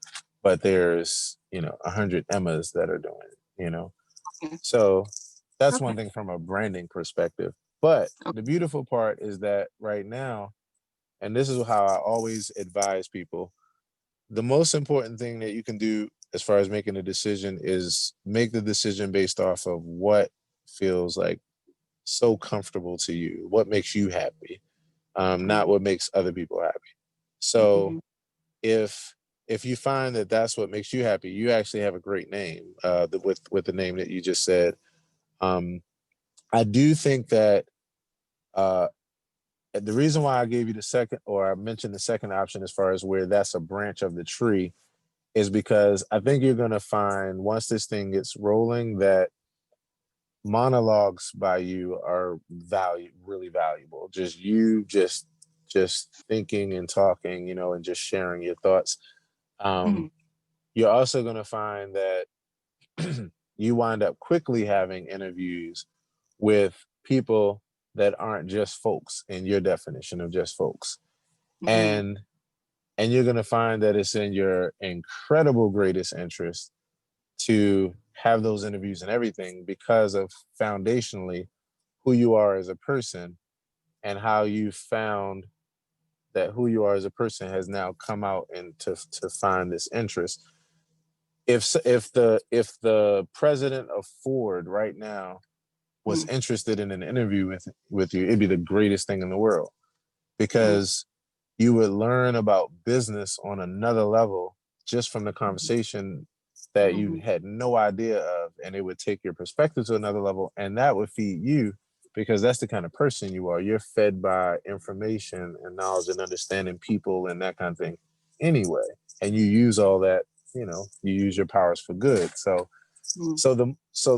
Speaker 1: but there's, you know, 100 Emmas that are doing it, you know.
Speaker 2: Okay.
Speaker 1: So that's
Speaker 2: Okay.
Speaker 1: one thing from a branding perspective. But
Speaker 2: Okay.
Speaker 1: the beautiful part is that right now, and this is how I always advise people, the most important thing that you can do as far as making a decision is make the decision based off of what feels like so comfortable to you, what makes you happy, not what makes other people happy. So
Speaker 2: Mm-hmm.
Speaker 1: if you find that that's what makes you happy, you actually have a great name, with the name that you just said. Um, I do think that uh, the reason why I gave you the second, or I mentioned the second option, as far as where that's a branch of the tree, is because I think you're going to find, once this thing gets rolling, that monologues by you are really valuable. Just you just thinking and talking, you know, and just sharing your thoughts.
Speaker 2: Mhm.
Speaker 1: You're also going to find that you wind up quickly having interviews with people that aren't just folks in your definition of just folks.
Speaker 2: Mhm.
Speaker 1: And you're going to find that it's in your incredible greatest interest to have those interviews and everything because of foundationally who you are as a person and how you found that who you are as a person has now come out and to find this interest. If the president of Ford right now was
Speaker 2: Mhm.
Speaker 1: interested in an interview with you, it'd be the greatest thing in the world
Speaker 2: Mhm.
Speaker 1: because you would learn about business on another level just from the conversation that you
Speaker 2: Mhm.
Speaker 1: had no idea of, and it would take your perspective to another level, and that would feed you because that's the kind of person you are. You're fed by information and knowledge and understanding people and that kind of thing anyway, and you use all that, you know, you use your powers for good. So
Speaker 2: Mhm.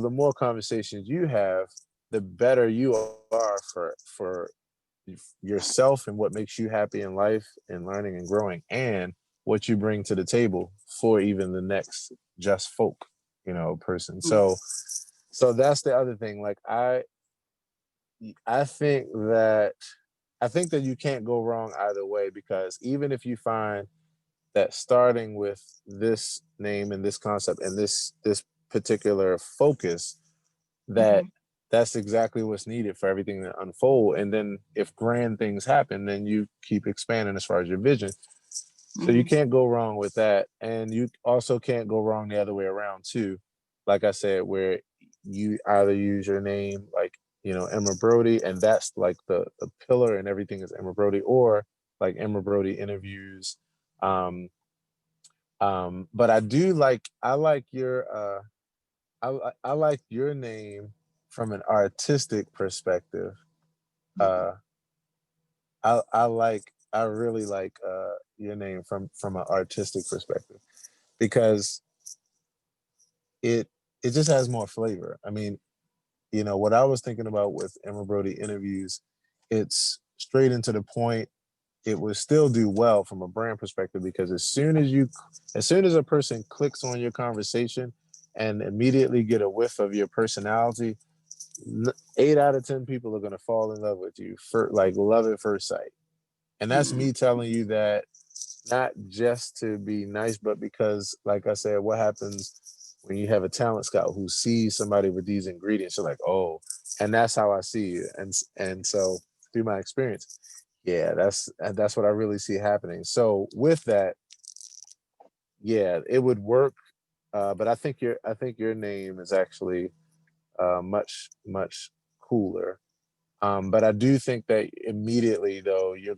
Speaker 1: the more conversations you have, the better you are for yourself and what makes you happy in life and learning and growing, and what you bring to the table for even the next just folk, you know, person.
Speaker 2: Mhm.
Speaker 1: So that's the other thing. Like I think that you can't go wrong either way, because even if you find that starting with this name and this concept and this particular focus, that
Speaker 2: Mhm.
Speaker 1: that's exactly what's needed for everything to unfold. And then if grand things happen, then you keep expanding as far as your vision. So you
Speaker 2: Mhm.
Speaker 1: can't go wrong with that. And you also can't go wrong the other way around too. Like I said, where you either use your name, like, you know, Emma Brodie, and that's like the pillar and everything is Emma Brodie, or like Emma Brodie interviews. Um, but I like your I like your name from an artistic perspective.
Speaker 2: Mhm.
Speaker 1: Uh, I really like your name from an artistic perspective because it it just has more flavor. I mean, you know, what I was thinking about with Emma Brodie interviews, it's straight into the point. It would still do well from a brand perspective because as soon as a person clicks on your conversation and immediately get a whiff of your personality, 8 out of 10 people are going to fall in love with you for like love at first sight. And that's
Speaker 2: Mhm.
Speaker 1: me telling you that not just to be nice, but because, like I said, what happens when you have a talent scout who sees somebody with these ingredients, you're like, oh, and that's how I see you. And so through my experience, yeah, that's what I really see happening. So with that, yeah, it would work. But I think your name is actually much cooler. But I do think that immediately though you're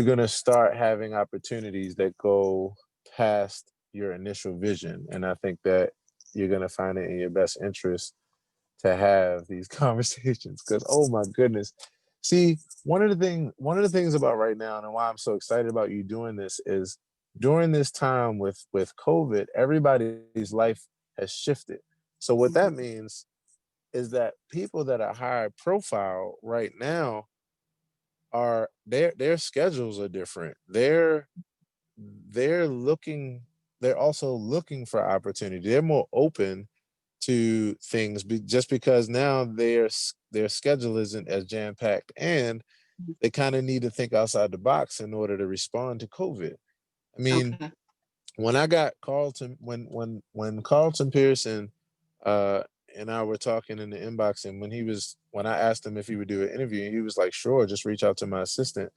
Speaker 1: gonna start having opportunities that go past your initial vision, and I think that you're gonna find it in your best interest to have these conversations. Because oh my goodness, see, one of the things about right now and why I'm so excited about you doing this is during this time with COVID, everybody's life has shifted. So what that
Speaker 2: Mhm.
Speaker 1: means is that people that are high profile right now are their schedules are different. They're looking they're also looking for opportunity. They're more open to things just because now their schedule isn't as jam packed, and they kind of need to think outside the box in order to respond to COVID. I mean,
Speaker 2: Okay.
Speaker 1: when I got Carlton, when Carlton Pearson uh and I were talking in the inbox, and when I asked him if he would do an interview, and he was like, sure, just reach out to my assistant.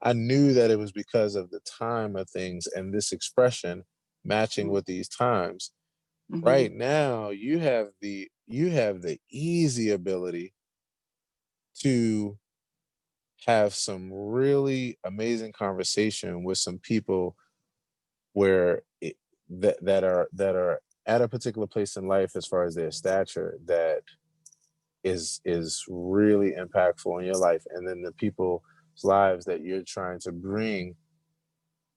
Speaker 1: I knew that it was because of the time of things and this expression matching
Speaker 2: Mhm.
Speaker 1: with these times.
Speaker 2: Mhm.
Speaker 1: Right now, you have the easy ability to have some really amazing conversation with some people where that are at a particular place in life as far as their stature that is really impactful in your life, and then the people's lives that you're trying to bring,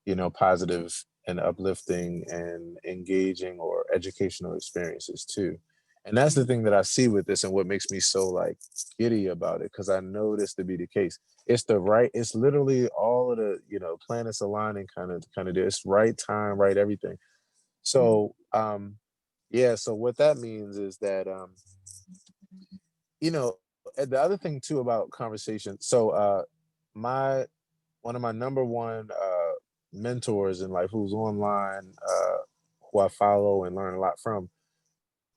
Speaker 1: you know, positive and uplifting and engaging or educational experiences too. And that's the thing that I see with this and what makes me so like giddy about it, because I know this to be the case. It's literally all of the, planets aligning kind of this right time, right everything. So yeah, so what that means is that and the other thing too about conversation. So my one of my number one mentors in life, who's online, who I follow and learn a lot from,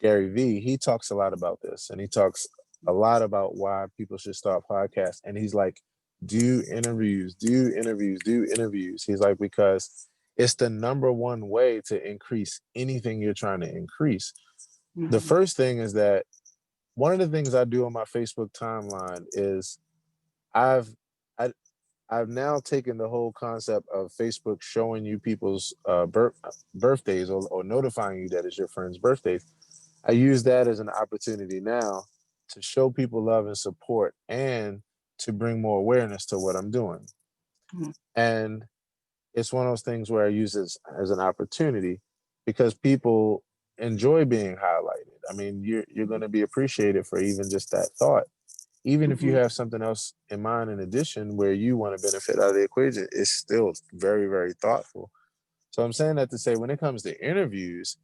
Speaker 1: Gary V, he talks a lot about this, and he talks a lot about why people should start podcasts. And he's like, do interviews, do interviews, do interviews. He's like, because it's the number one way to increase anything you're trying to increase. The first thing is that one of the things I do on my Facebook timeline is I've I, I've now taken the whole concept of Facebook showing you people's birthdays, or notifying you that it's your friend's birthday. I use that as an opportunity now to show people love and support, and to bring more awareness to what I'm doing. And it's one of those things where I use it as an opportunity, because people enjoy being highlighted. I mean, you're going to be appreciated for even just that thought. Even if you have something else in mind in addition where you want to benefit out of the equation, it's still very, very thoughtful. So I'm saying that to say, when it comes to interviews,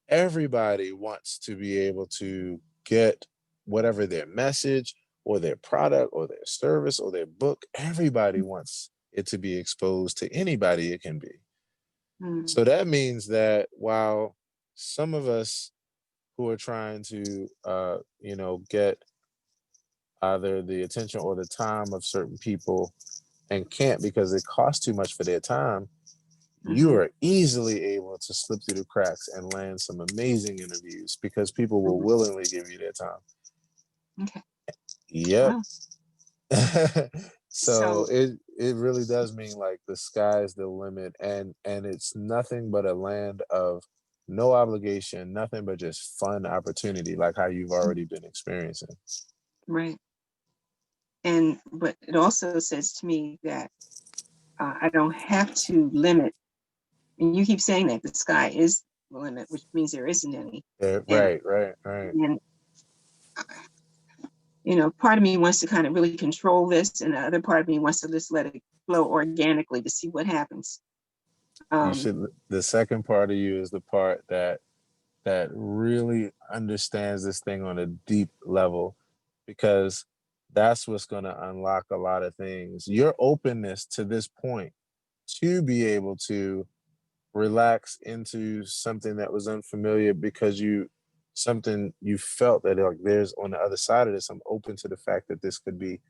Speaker 1: everybody wants to be able to get whatever their message or their product or their service or their book. Everybody wants it to be exposed to anybody it can be. So that means that while some of us who are trying to, get either the attention or the time of certain people and can't because it costs too much for their time, you are easily able to slip through the cracks and land some amazing interviews because people will willingly give you their time.
Speaker 2: Okay.
Speaker 1: Yep.
Speaker 2: Wow.
Speaker 1: So it really does mean like the sky's the limit, and it's nothing but a land of no obligation, nothing but just fun opportunity, like how you've already been experiencing.
Speaker 2: Right. But it also says to me that I don't have to limit. And you keep saying that the sky is the limit, which means there isn't any. And,
Speaker 1: Right.
Speaker 2: and part of me wants to kind of really control this, and the other part of me wants to just let it flow organically to see what happens.
Speaker 1: You should. The second part of you is the part that really understands this thing on a deep level, because that's what's going to unlock a lot of things. Your openness to this point to be able to relax into something that was unfamiliar, because something you felt that like there's on the other side of this. I'm open to the fact that this could be.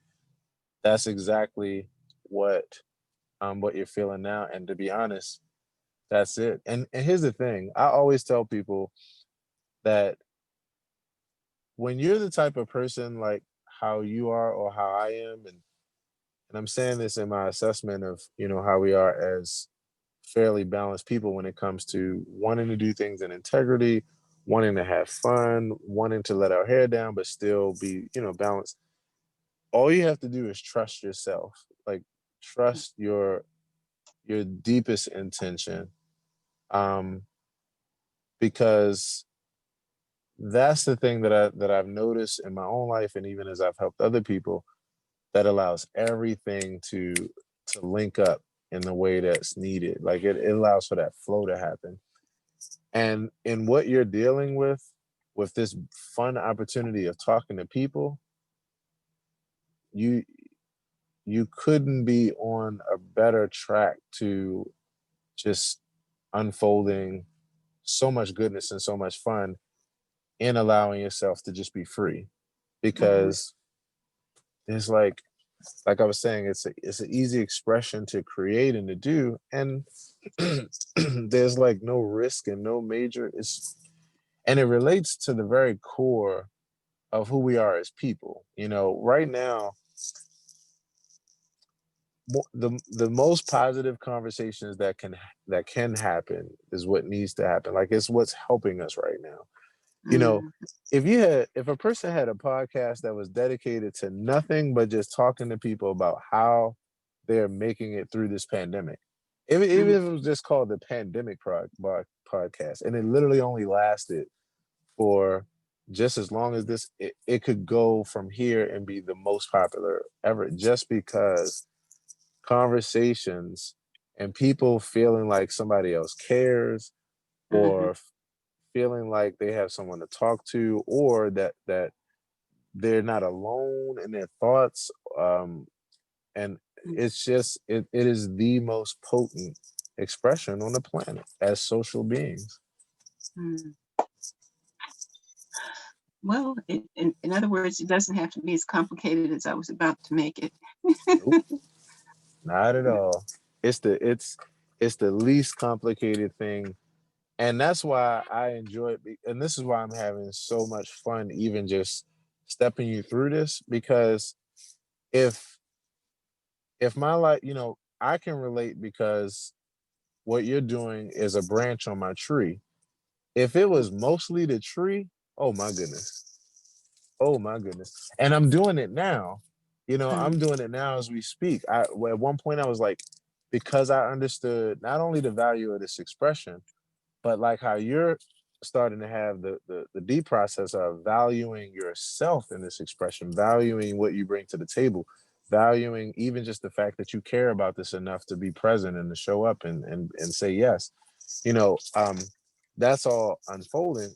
Speaker 1: That's exactly what you're feeling now. And to be honest, that's it. And here's the thing. I always tell people that when you're the type of person like how you are or how I am, and I'm saying this in my assessment of, how we are as fairly balanced people when it comes to wanting to do things in integrity, wanting to have fun, wanting to let our hair down, but still be, balanced. All you have to do is trust yourself, like trust your deepest intention. Um, because that's the thing that I've noticed in my own life, and even as I've helped other people, that allows everything to link up in the way that's needed. Like it allows for that flow to happen. And in what you're dealing with this fun opportunity of talking to people, you couldn't be on a better track to just unfolding so much goodness and so much fun in allowing yourself to just be free. Because there's like I was saying, it's an easy expression to create and to do, and there's like no risk and no major. And it relates to the very core of who we are as people. Right now, the most positive conversations that can happen is what needs to happen. Like it's what's helping us right now. If a person had a podcast that was dedicated to nothing but just talking to people about how they're making it through this pandemic, even if it was just called the Pandemic Podcast, and it literally only lasted for just as long as it could go from here and be the most popular ever, just because conversations and people feeling like somebody else cares,
Speaker 2: Mhm.
Speaker 1: or feeling like they have someone to talk to, or that they're not alone in their thoughts. And it's just it is the most potent expression on the planet as social beings.
Speaker 2: Mhm. Well, in other words, it doesn't have to be as complicated as I was about to make it.
Speaker 1: Nope, not at all. It's the least complicated thing, and that's why I enjoy it. And this is why I'm having so much fun, even just stepping you through this, because if my life, I can relate, because what you're doing is a branch on my tree. If it was mostly the tree, oh my goodness. Oh my goodness. And I'm doing it now. I'm
Speaker 2: Mm,
Speaker 1: doing it now as we speak. At one point I was like, because I understood not only the value of this expression, but like how you're starting to have the deep process of valuing yourself in this expression, valuing what you bring to the table, valuing even just the fact that you care about this enough to be present and to show up and say yes. That's all unfolding.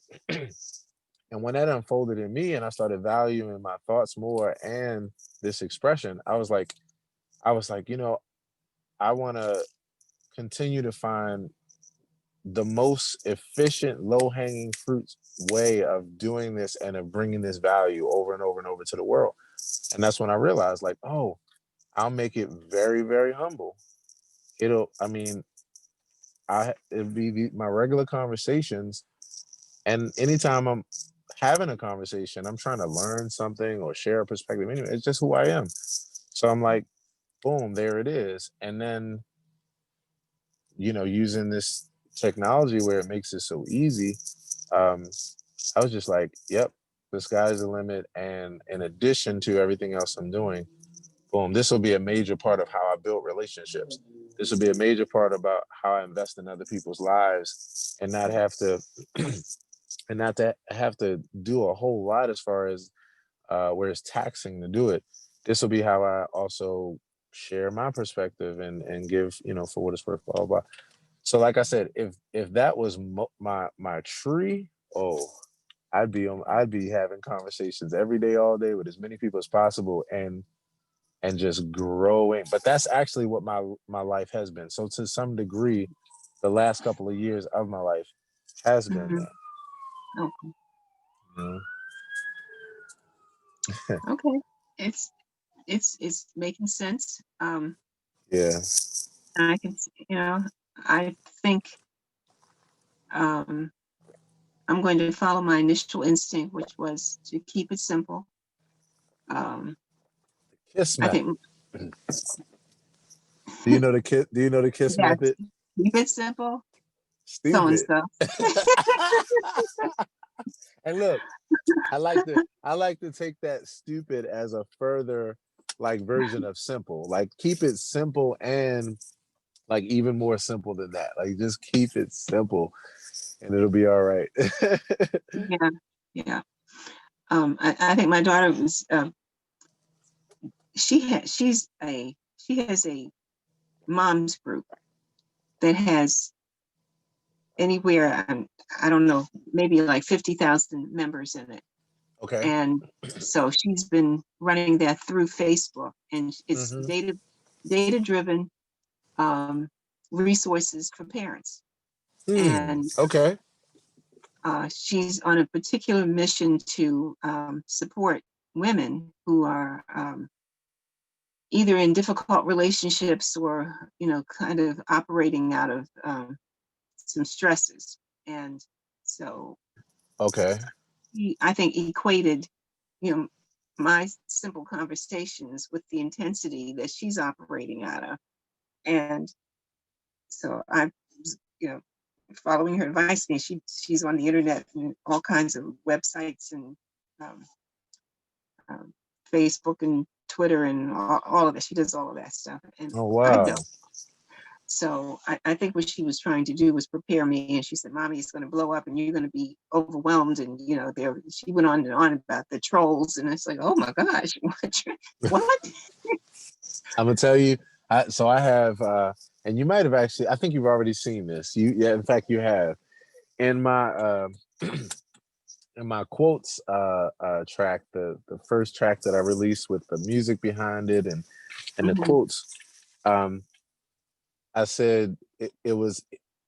Speaker 1: And when that unfolded in me and I started valuing my thoughts more and this expression, I was like, I want to continue to find the most efficient, low hanging fruit way of doing this and of bringing this value over and over and over to the world. And that's when I realized, like, oh, I'll make it very, very humble. I mean, it'll be my regular conversations. And anytime I'm having a conversation, I'm trying to learn something or share a perspective. Anyway, it's just who I am. So I'm like, boom, there it is. And then, using this technology where it makes it so easy, um, I was just like, yep, the sky's the limit. And in addition to everything else I'm doing, boom, this will be a major part of how I build relationships. This will be a major part about how I invest in other people's lives, and not have to and not to have to do a whole lot as far as where it's taxing to do it. This will be how I also share my perspective and give, for what it's worth, blah blah blah. So, like I said, if that was my tree, oh, I'd be having conversations every day, all day, with as many people as possible, and just growing. But that's actually what my life has been. So to some degree, the last couple of years of my life has been
Speaker 2: mhm.
Speaker 1: that.
Speaker 2: Okay.
Speaker 1: You
Speaker 2: Okay. It's it's making sense.
Speaker 1: Yeah.
Speaker 2: I can, I think um, I'm going to follow my initial instinct, which was to keep it simple. Um,
Speaker 1: Kiss
Speaker 2: I
Speaker 1: method.
Speaker 2: think,
Speaker 1: Do you know the kiss
Speaker 2: yes,
Speaker 1: method?
Speaker 2: keep it simple, so and
Speaker 1: Stupid.
Speaker 2: so.
Speaker 1: And look, I like to take that stupid as a further like version of simple. Like keep it simple, and like even more simple than that. Like just keep it simple and it'll be all right.
Speaker 2: Yeah, yeah. I think my daughter was. She has a mom's group that has anywhere, I don't know, maybe like 50,000 members in it.
Speaker 1: Okay.
Speaker 2: And so she's been running that through Facebook, and it's
Speaker 1: Mm-hmm.
Speaker 2: data driven resources for parents. And
Speaker 1: Okay.
Speaker 2: she's on a particular mission to support women who are either in difficult relationships or kind of operating out of some stresses. And so
Speaker 1: Okay.
Speaker 2: I think equated, you know, my simple conversations with the intensity that she's operating out of. And so I, you know, following her advice, and she's on the internet and all kinds of websites and um, um, Facebook and Twitter and all of that. She does all of that stuff, and
Speaker 1: Oh
Speaker 2: I
Speaker 1: wow.
Speaker 2: don't. So I think what she was trying to do was prepare me. And she said, Mommy, it's going to blow up and you're going to be overwhelmed. And, you know, she went on and on about the trolls. And it's like, oh my gosh, what?
Speaker 1: I'm going to tell you. So I have, and you might have actually, I think you've already seen this. Yeah, in fact, you have. In my in my quotes track, the first track that I released with the music behind it and the quotes, I said it was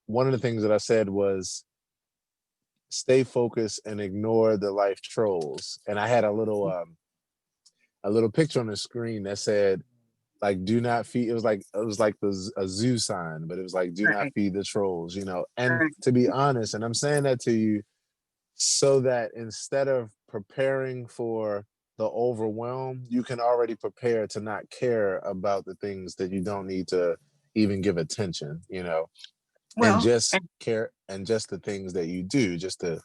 Speaker 1: one of the things that I said was stay focused and ignore the life trolls. And I had a little picture on the screen that said, like, do not feed. It was like a zoo sign, but it was like, do not feed the trolls, you know. And to be honest, and I'm saying that to you so that instead of preparing for the overwhelm, you can already prepare to not care about the things that you don't need to even give attention, you know, and just care, and just the things that you do, just the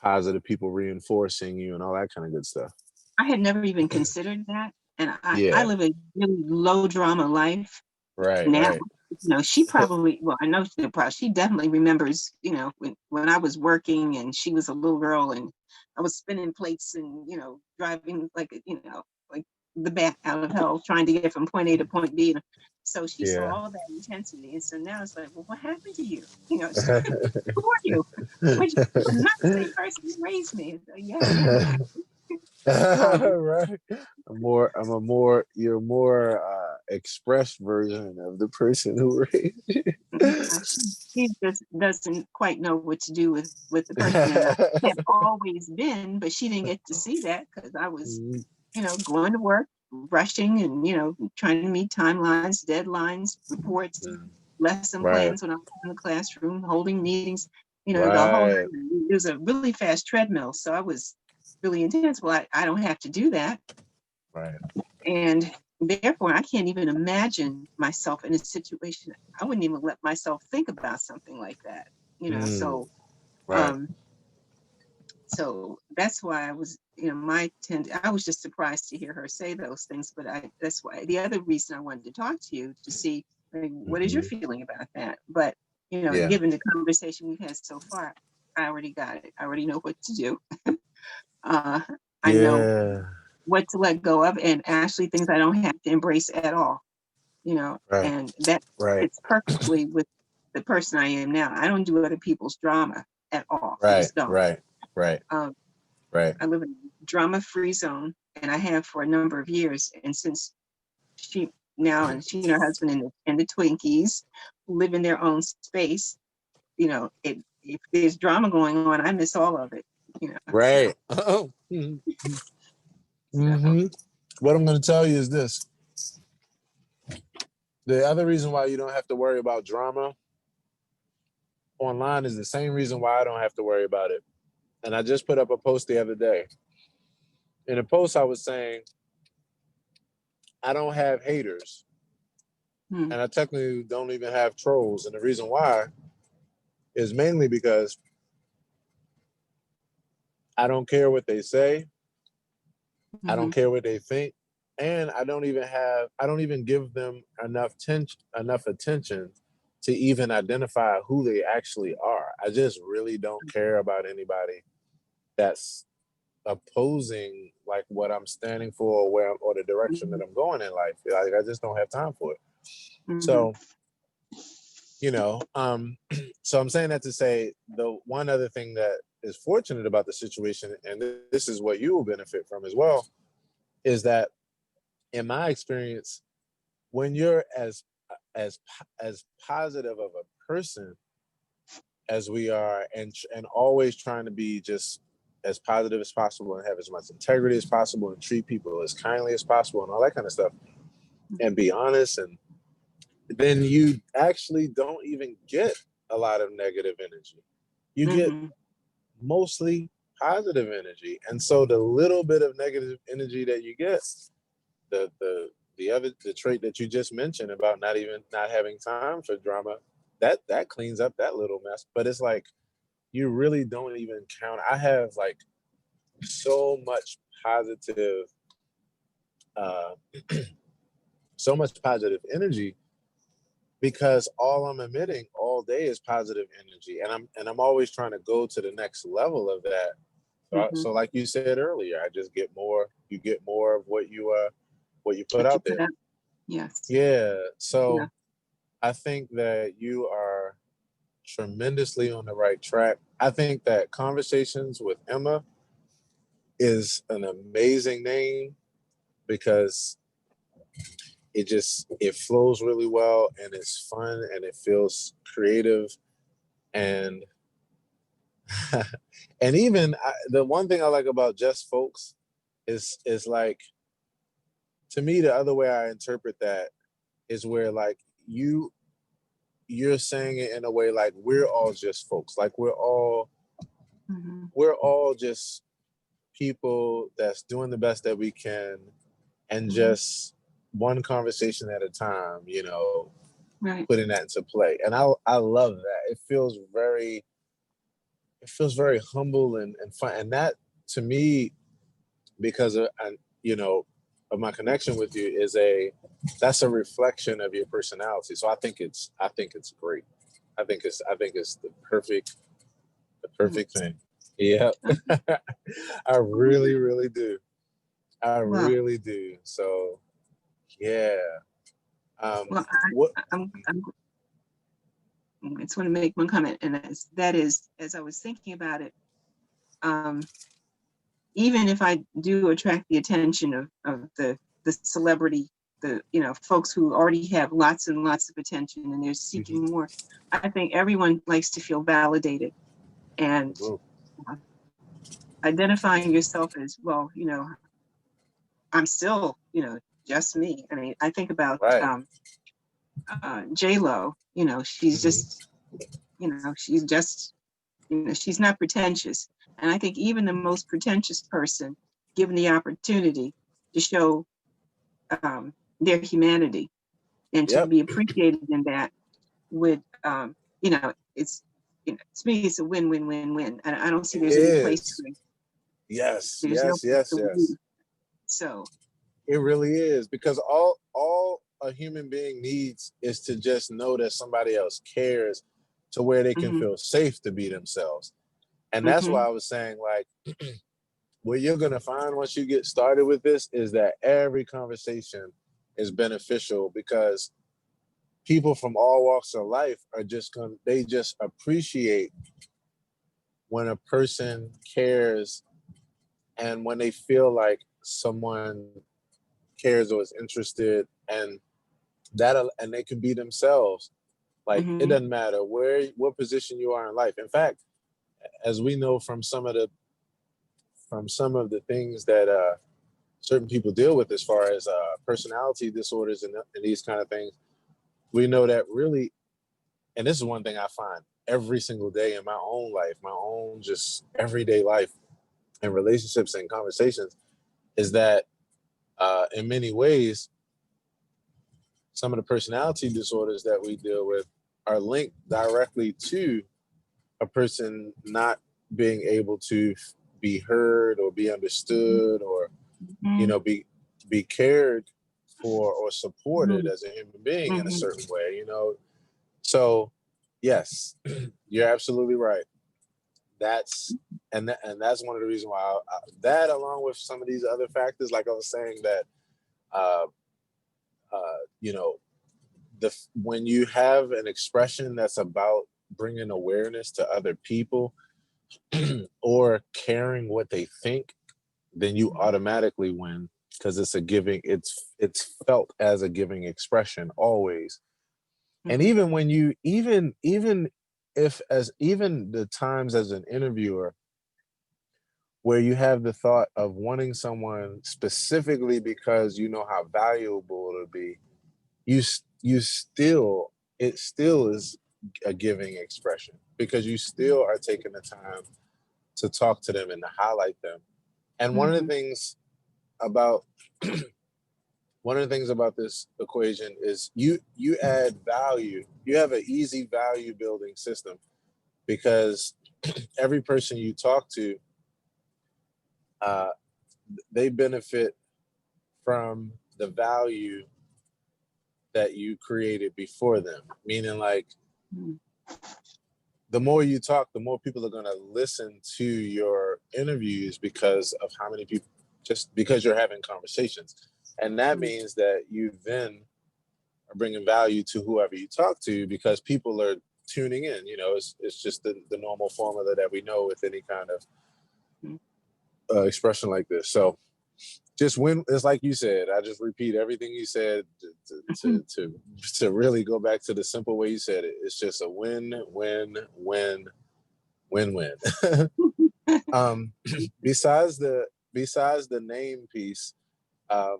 Speaker 1: positive people reinforcing you and all that kind of good stuff.
Speaker 2: I had never even considered that. And I live a really low drama life now. You know, she probably, well, I know she definitely remembers, you know, when I was working and she was a little girl and I was spinning plates and, you know, driving like, you know, like the bat out of hell trying to get from point A to point B. So she saw all that intensity. And so now it's like, well, what happened to you? You know, who are you? Which you're not the same person who raised me. So, yeah.
Speaker 1: Right. You're a more expressed version of the person who raised you.
Speaker 2: She just doesn't quite know what to do with the person that I have always been, but she didn't get to see that because I was, you know, going to work, rushing and, you know, trying to meet timelines, deadlines, reports, lesson plans when I was in the classroom, holding meetings, you know, the whole, it was a really fast treadmill. So I was really intense. Well, I don't have to do that.
Speaker 1: Right.
Speaker 2: And therefore, I can't even imagine myself in a situation. I wouldn't even let myself think about something like that, you know. So, so that's why I was, you know, I was just surprised to hear her say those things. But that's why the other reason I wanted to talk to you to see, like, what is your feeling about that? But you know, given the conversation we've had so far, I already got it. I already know what to do. I know what to let go of, and actually things I don't have to embrace at all, you know, and that fits perfectly with the person I am now. I don't do other people's drama at all. I just don't. I live in a drama-free zone, and I have for a number of years. And since she and her husband and the Twinkies live in their own space, you know, if there's drama going on, I miss all of it, you know.
Speaker 1: So. What I'm going to tell you is this. The other reason why you don't have to worry about drama online is the same reason why I don't have to worry about it. And I just put up a post the other day. In a post, I was saying, I don't have haters. And I technically don't even have trolls. And the reason why is mainly because I don't care what they say. I don't care what they think. And I don't even give them enough attention to even identify who they actually are. I just really don't care about anybody that's opposing like what I'm standing for or the direction that I'm going in life. Like, I just don't have time for it. So, you know, so I'm saying that to say the one other thing that is fortunate about the situation, and this is what you will benefit from as well, is that in my experience, when you're as positive of a person as we are, and always trying to be just as positive as possible and have as much integrity as possible and treat people as kindly as possible and all that kind of stuff, and be honest, and then you actually don't even get a lot of negative energy. You get mostly positive energy. And so the little bit of negative energy that you get, the trait that you just mentioned about not having time for drama, that cleans up that little mess. But it's like, you really don't even count. I have like so much positive so much positive energy because all I'm emitting all day is positive energy, and I'm always trying to go to the next level of that. So like you said earlier, I just get more. You get more of what you put
Speaker 2: What you
Speaker 1: out
Speaker 2: put
Speaker 1: there.
Speaker 2: out. Yes.
Speaker 1: Yeah. So
Speaker 2: Yeah.
Speaker 1: I think that you are tremendously on the right track. I think that Conversations with Emma is an amazing name because it flows really well and it's fun and it feels creative and and even the one thing I like about Just Folks is like, to me, the other way I interpret that is where like you're saying it in a way like we're all just folks, like we're all just people that's doing the best that we can, and just one conversation at a time,
Speaker 2: Right.
Speaker 1: putting that into play. And I love that. It feels very humble and fun. And that, to me, because of, and of my connection with you, that's a reflection of your personality. So I think it's great. I think it's the perfect thing. Yeah. I really, really do. I
Speaker 2: Well,
Speaker 1: really do. So yeah.
Speaker 2: well,
Speaker 1: What?
Speaker 2: I just want to make one comment, and that is, as I was thinking about it, even if I do attract the attention of the celebrity, the folks who already have lots and lots of attention and they're seeking
Speaker 1: Mhm.
Speaker 2: more, I think everyone likes to feel validated, and
Speaker 1: Ooh,
Speaker 2: uh, identifying yourself as, well, I'm still, just me. I mean, I think about
Speaker 1: right.
Speaker 2: J.Lo. She's
Speaker 1: Hmm.
Speaker 2: just, she's just, she's not pretentious. And I think even the most pretentious person, given the opportunity to show their humanity and to
Speaker 1: Yep.
Speaker 2: be appreciated in that, would, it's, to me, it's a win-win-win-win. And I don't see
Speaker 1: It
Speaker 2: there's any place
Speaker 1: is.
Speaker 2: where
Speaker 1: Yes.
Speaker 2: there's no
Speaker 1: Yes.
Speaker 2: place
Speaker 1: Yes.
Speaker 2: to
Speaker 1: Yes.
Speaker 2: lose. So,
Speaker 1: It really is, because all a human being needs is to just know that somebody else cares, to where they can
Speaker 2: hmm
Speaker 1: feel safe to be themselves. And that's why
Speaker 2: hmm
Speaker 1: I was saying, like, what you're gonna find once you get started with this is that every conversation is beneficial, because people from all walks of life are just going they just appreciate when a person cares, and when they feel like someone cares or is interested, and they can be themselves. Like, it
Speaker 2: hmm
Speaker 1: doesn't matter what position you are in life. In fact, as we know from some of the things that certain people deal with, as far as personality disorders and these kind of things, we know that really, and this is one thing I find every single day in my own life, my own just everyday life and relationships and conversations, is that in many ways, some of the personality disorders that we deal with are linked directly to a person not being able to be heard or be understood, or
Speaker 2: hmm
Speaker 1: be cared for or supported
Speaker 2: hmm
Speaker 1: as a human being in a
Speaker 2: hmm
Speaker 1: certain way. So yes, you're absolutely right. That's one of the reasons why that, along with some of these other factors, like I was saying, that uh you know when you have an expression that's about bringing awareness to other people, or caring what they think, then you automatically win, because it's felt as a giving expression always. And
Speaker 2: hmm
Speaker 1: even when you even if as even the times as an interviewer where you have the thought of wanting someone specifically because you know how valuable it'll be, you still it still is a giving expression, because you still are taking the time to talk to them and to highlight them. And one of the
Speaker 2: hmm
Speaker 1: things about one of the things about this equation is you add value. You have an easy value building system, because every person you talk to, uh, they benefit from the value that you created before them. Meaning, like,
Speaker 2: Mhm.
Speaker 1: the more you talk, the more people are going to listen to your interviews because of how many people, just because you're having conversations. And that
Speaker 2: Mhm.
Speaker 1: means that you then are bringing value to whoever you talk to, because people are tuning in. You know, it's just the normal formula that we know with any kind of expression like this. So just when it's like you said, I just repeat everything you said to really go back to the simple way you said it. It's just a win, win, win, win, win. um, besides the name piece, um,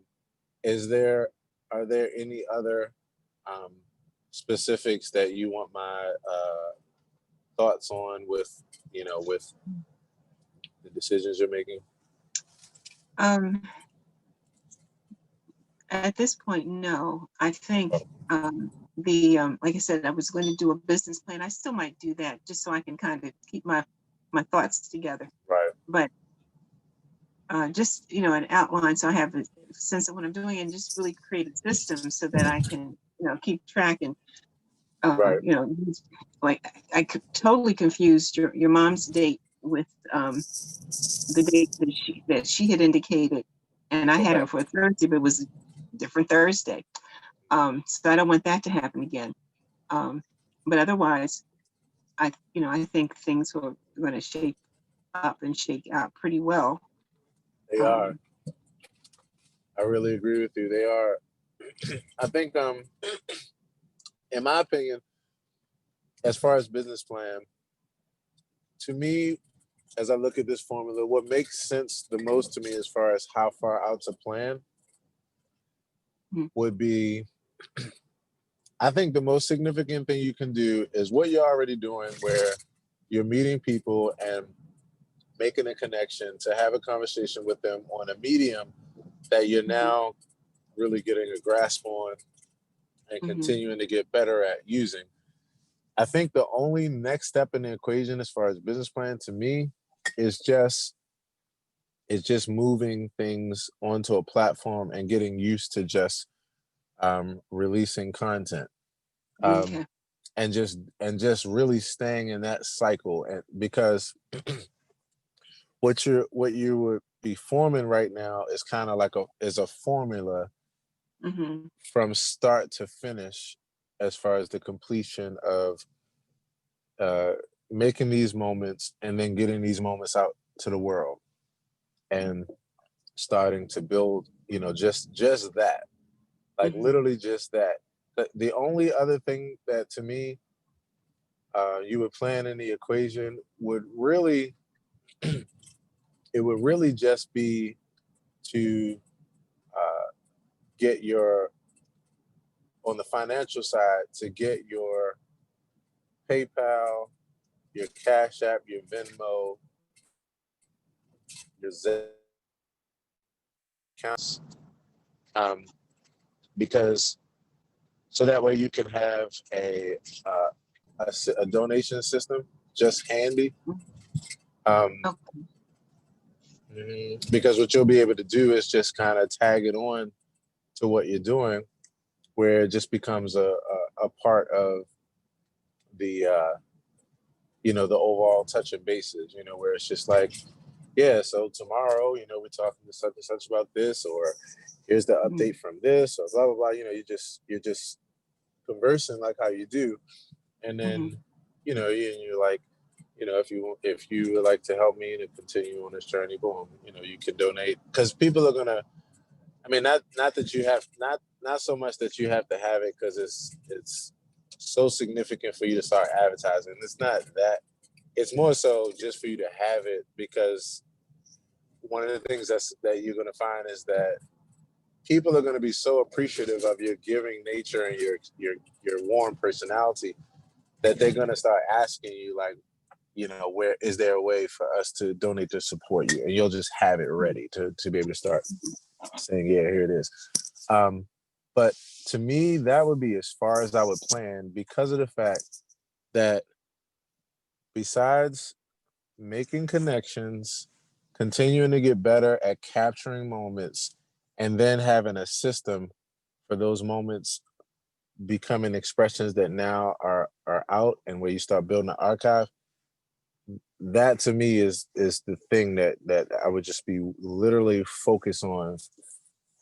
Speaker 1: are there any other um, specifics that you want my thoughts on with with the decisions you're making?
Speaker 2: Um, at this point, no. I think like I said, I was going to do a business plan. I still might do that just so I can kind of keep my thoughts together.
Speaker 1: Right.
Speaker 2: But just an outline, so I have a sense of what I'm doing, and just really create a system so that I can keep track and
Speaker 1: Right.
Speaker 2: like I could totally confused your mom's date with the date that she had indicated, and I had
Speaker 1: Okay.
Speaker 2: her for a Thursday, but it was a different Thursday. So I don't want that to happen again. But otherwise, I think things are going to shape up and shake out pretty well.
Speaker 1: They are.
Speaker 2: Um,
Speaker 1: I really agree with you. They are. I think, in my opinion, as far as business plan, to me, as I look at this formula, what makes sense the most to me as far as how far out to plan
Speaker 2: mm,
Speaker 1: would be, I think the most significant thing you can do is what you're already doing, where you're meeting people and making a connection to have a conversation with them on a medium that you're
Speaker 2: mhm,
Speaker 1: now really getting a grasp on and
Speaker 2: mhm,
Speaker 1: continuing to get better at using. I think the only next step in the equation as far as business plan to me is just moving things onto a platform and getting used to just releasing content, um,
Speaker 2: okay.
Speaker 1: and just really staying in that cycle. And because what you would be forming right now is kind of like a formula
Speaker 2: Mhm,
Speaker 1: from start to finish, as far as the completion of uh, making these moments and then getting these moments out to the world and starting to build, just that, like
Speaker 2: mhm,
Speaker 1: literally just that. The only other thing that to me you would plan in the equation would really it would really just be to uh, get your on the financial side, to get your PayPal, your Cash App, your Venmo, your Zelle accounts, um, because so that way you can have uh, a donation system just handy.
Speaker 2: mm,
Speaker 1: Um,
Speaker 2: okay.
Speaker 1: because what you'll be able to do is just kind of tag it on to what you're doing, where it just becomes a part of the the overall touching bases, where it's just like, yeah, so tomorrow, we're talking to such and such about this, or here's the
Speaker 2: Mhm,
Speaker 1: update from this, or blah blah blah. You're just conversing like how you do, and
Speaker 2: mhm,
Speaker 1: then you're like, if you would like to help me to continue on this journey, boom, you can donate, because people are gonna. I mean, not that you have not so much that you have to have it because it's so significant for you to start advertising. It's not that. It's more so just for you to have it, because one of the things that you're gonna find is that people are gonna be so appreciative of your giving nature and your warm personality, that they're gonna start asking you, like, where is there a way for us to donate to support you, and you'll just have it
Speaker 2: mhm,
Speaker 1: ready to be able to start saying, yeah, here it is. Um, but to me, that would be as far as I would plan, because of the fact that besides making connections, continuing to get better at capturing moments, and then having a system for those moments becoming expressions that now are out, and where you start building an archive, that to me is the thing that I would just be literally focused on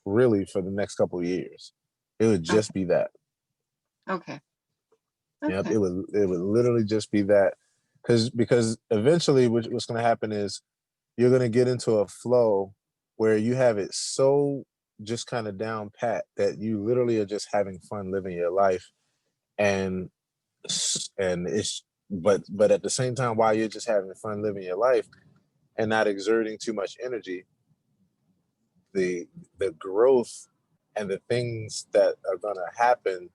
Speaker 1: really for the next couple of years. It would just be that.
Speaker 2: Okay.
Speaker 1: Yep,
Speaker 2: Okay.
Speaker 1: it would literally just be that, because eventually what's going to happen is you're going to get into a flow where you have it so just kind of down pat that you literally are just having fun living your life, and it's but at the same time, while you're just having fun living your life and not exerting too much energy, the growth and the things that are going to happen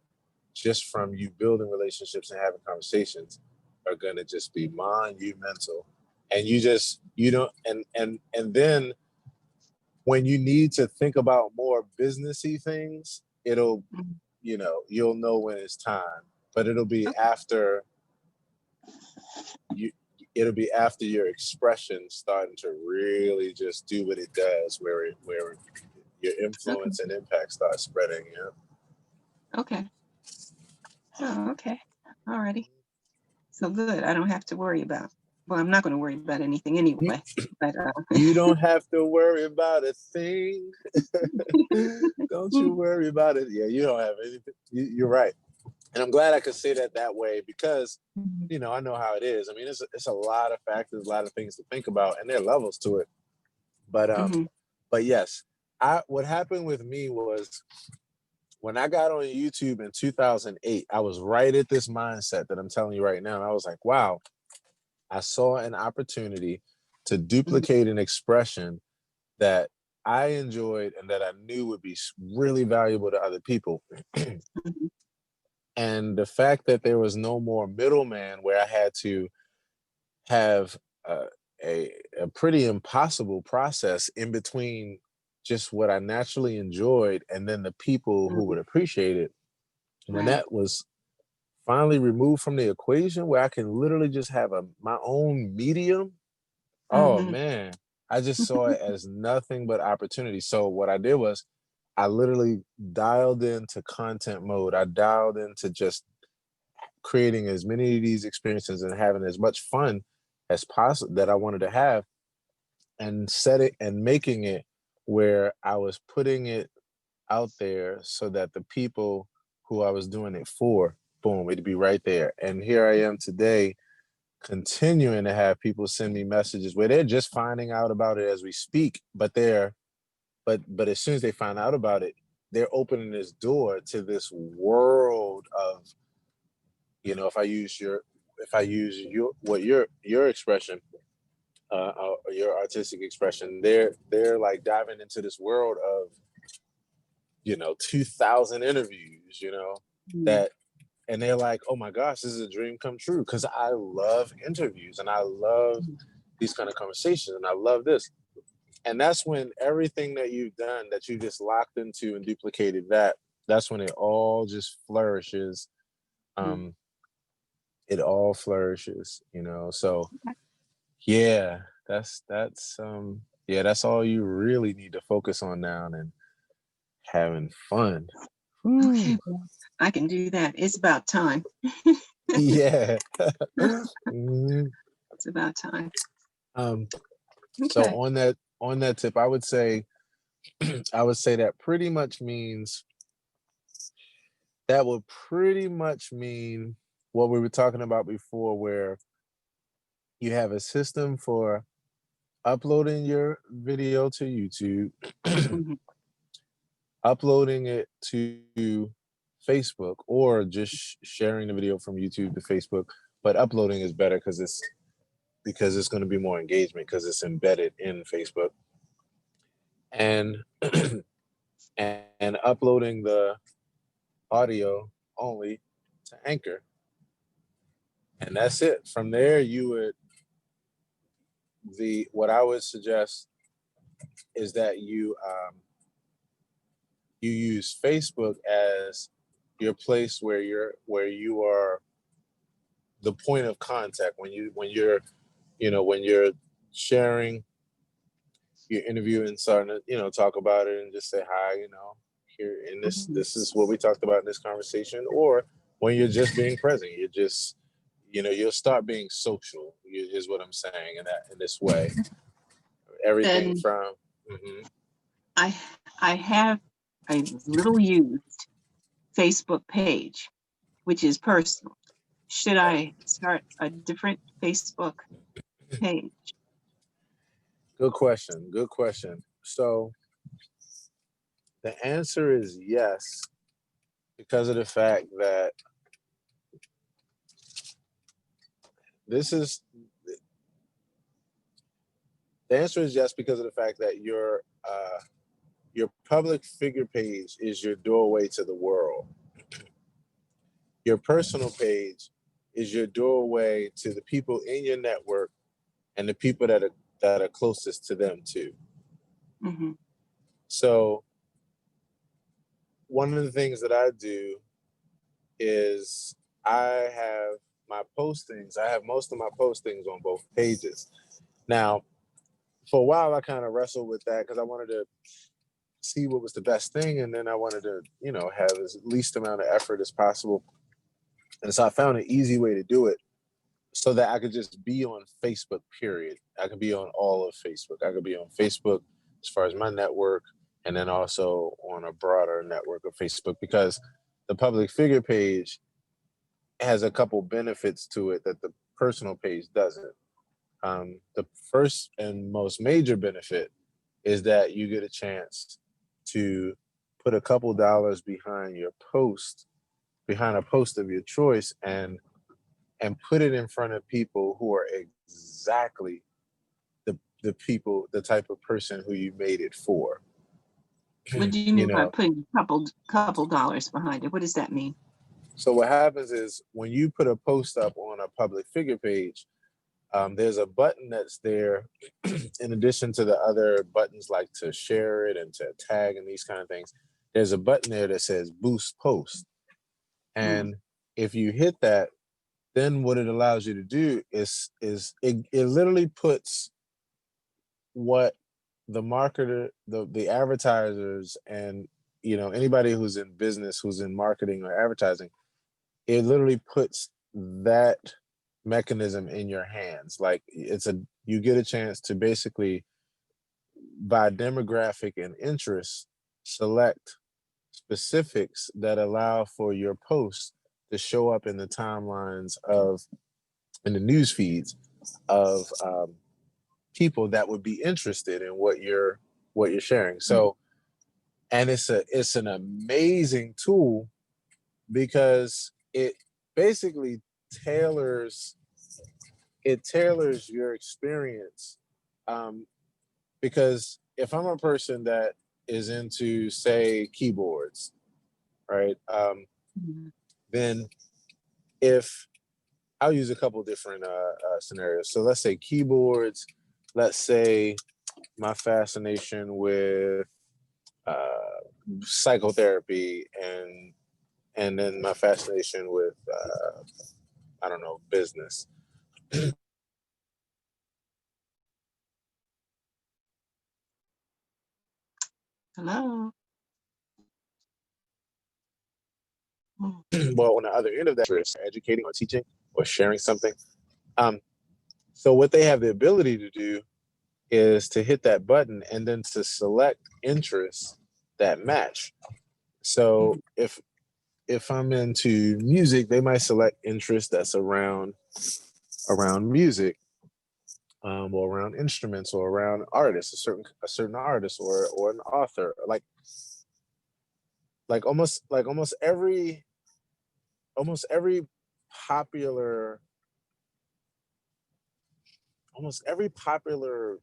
Speaker 1: just from you building relationships and having conversations are going to just be monumental. And you don't, and then when you need to think about more businessy things, it'll,
Speaker 2: Mhm.
Speaker 1: you'll know when it's time, but it'll be
Speaker 2: Okay.
Speaker 1: after you, it'll be after your expression starting to really just do what it does, where your
Speaker 2: Okay.
Speaker 1: influence and impact starts spreading.
Speaker 2: Okay. Oh, okay. Alrighty. So good. I don't have to worry about. Well, I'm not going to worry about anything
Speaker 1: You,
Speaker 2: anyway. But
Speaker 1: you don't have to worry about a thing. Don't you worry about it. Yeah, you don't have anything. You're right. And I'm glad I could say that way, because, I know how it is. I mean, it's a lot of factors, a lot of things to think about, and there are levels to it. But
Speaker 2: Mhm.
Speaker 1: but yes, what happened with me was when I got on YouTube in 2008, I was right at this mindset that I'm telling you right now. And I was like, wow, I saw an opportunity to
Speaker 2: Mhm.
Speaker 1: duplicate an expression that I enjoyed and that I knew would be really valuable to other people.
Speaker 2: Mhm.
Speaker 1: And the fact that there was no more middleman where I had to have uh, a pretty impossible process in between just what I naturally enjoyed and then the people who
Speaker 2: Mhm.
Speaker 1: would appreciate it. When
Speaker 2: Right.
Speaker 1: that was finally removed from the equation, where I can literally just have my own medium, oh
Speaker 2: Mhm.
Speaker 1: man, I just saw it as nothing but opportunity. So what I did was I literally dialed into content mode. I dialed into just creating as many of these experiences and having as much fun as possible that I wanted to have, and set it and making it where I was putting it out there so that the people who I was doing it for, boom, it'd be right there. And here I am today, continuing to have people send me messages where they're just finding out about it as we speak, but but as soon as they find out about it, they're opening this door to this world of, if I use your expression, your artistic expression, they're like diving into this world of 2,000 interviews,
Speaker 2: Mhm.
Speaker 1: that, and they're like, oh my gosh, this is a dream come true, because I love interviews and I love these kind of conversations and I love this. And that's when everything that you've done, that you just locked into and duplicated, that's when it all just flourishes.
Speaker 2: Mhm.
Speaker 1: um it all flourishes, so yeah, that's all you really need to focus on now, and having fun.
Speaker 2: Okay.
Speaker 1: Whew.
Speaker 2: Well, I can do that. It's about time.
Speaker 1: Yeah. Mhm.
Speaker 2: It's about time.
Speaker 1: um so
Speaker 2: Okay.
Speaker 1: on that tip, I would say that pretty much means that would pretty much mean what we were talking about before, where you have a system for uploading your video to YouTube,
Speaker 2: Mhm.
Speaker 1: uploading it to Facebook, or just sharing the video from YouTube to Facebook. But uploading is better because it's going to be more engagement, because it's embedded in Facebook, and and uploading the audio only to Anchor, and that's it. From there, what I would suggest is that you use Facebook as your place where you are the point of contact when you're sharing, you're interviewing, starting to talk about it and just say hi. here in this is what we talked about in this conversation, or when you're just being present, you're just, you'll start being social, is what I'm saying, in this way. Everything
Speaker 2: Then
Speaker 1: from
Speaker 2: I have a little used Facebook page, which is personal. Should I start a different Facebook page?
Speaker 1: Good question. So the answer is yes, because of the fact that this is the answer is yes, because of the fact that your public figure page is your doorway to the world. Your personal page is your doorway to the people in your network and the people that are closest to them too.
Speaker 2: Mm-hmm.
Speaker 1: So one of the things that I do is I have most of my postings on both pages. Now, for a while, I kind of wrestled with that because I wanted to see what was the best thing, and then I wanted to, have as least amount of effort as possible. And so I found an easy way to do it so that I could just be on Facebook, period. I could be on all of Facebook. I could be on Facebook as far as my network, and then also on a broader network of Facebook, because the public figure page has a couple benefits to it that the personal page doesn't. The first and most major benefit is that you get a chance to put a couple dollars behind a post of your choice, and put it in front of people who are exactly the type of person who you made it for.
Speaker 2: What do you mean by putting a couple dollars behind it? What does that mean?
Speaker 1: So what happens is when you put a post up on a public figure page, there's a button that's there in addition to the other buttons like to share it and to tag and these kind of things. There's a button there that says boost post. And if you hit that, then what it allows you to do is it literally puts what the marketer, the advertisers, and anybody who's in business, who's in marketing or advertising, it literally puts that mechanism in your hands. Like you get a chance to basically, by demographic and interest, select specifics that allow for your posts to show up in the timelines in the news feeds of people that would be interested in what you're sharing. So, and it's an amazing tool because it basically tailors your experience. Because if I'm a person that is into, say, keyboards, right? Then if I'll use a couple different scenarios. So let's say keyboards. Let's say my fascination with psychotherapy, and then my fascination with I don't know, business.
Speaker 2: Hello.
Speaker 1: Well, on the other end of that, is educating or teaching or sharing something. So what they have the ability to do is to hit that button and then to select interests that match. So if I'm into music, they might select interest that's around music, or around instruments, or around artists, a certain artist, or an author, like almost every popular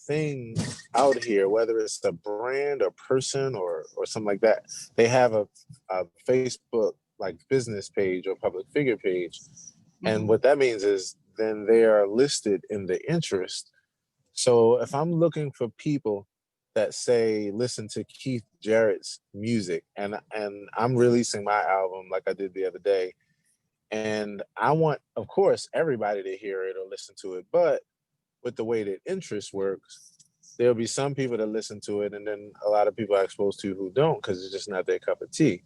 Speaker 1: thing out here, whether it's a brand or person or something like that, they have a Facebook like business page or public figure page. And what that means is then they are listed in the interest. So if I'm looking for people that say listen to Keith Jarrett's music, and I'm releasing my album like I did the other day, and I want, of course, everybody to hear it or listen to it, but with the way that interest works, there'll be some people that listen to it, and then a lot of people are exposed to who don't, because it's just not their cup of tea.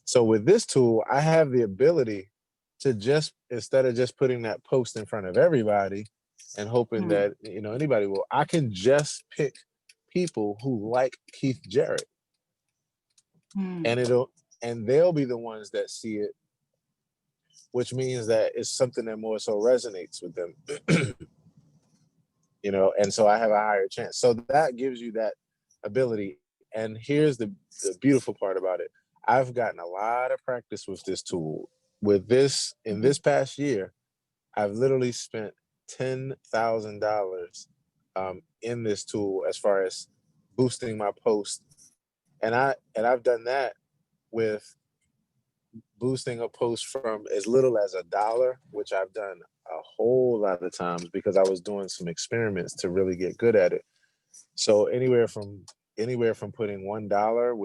Speaker 1: So with this tool, I have the ability to just, instead of just putting that post in front of everybody and hoping that, you know, anybody will, I can just pick people who like Keith Jarrett, and they'll be the ones that see it, which means that it's something that more so resonates with them. You know, and so I have a higher chance. So that gives you that ability. And here's the beautiful part about it. I've gotten a lot of practice with this tool. With this, in this past year, I've literally spent $10,000 in this tool as far as boosting my post. And I've done that with boosting a post from as little as $1, which I've done a whole lot of times because I was doing some experiments to really get good at it. So anywhere from putting $1,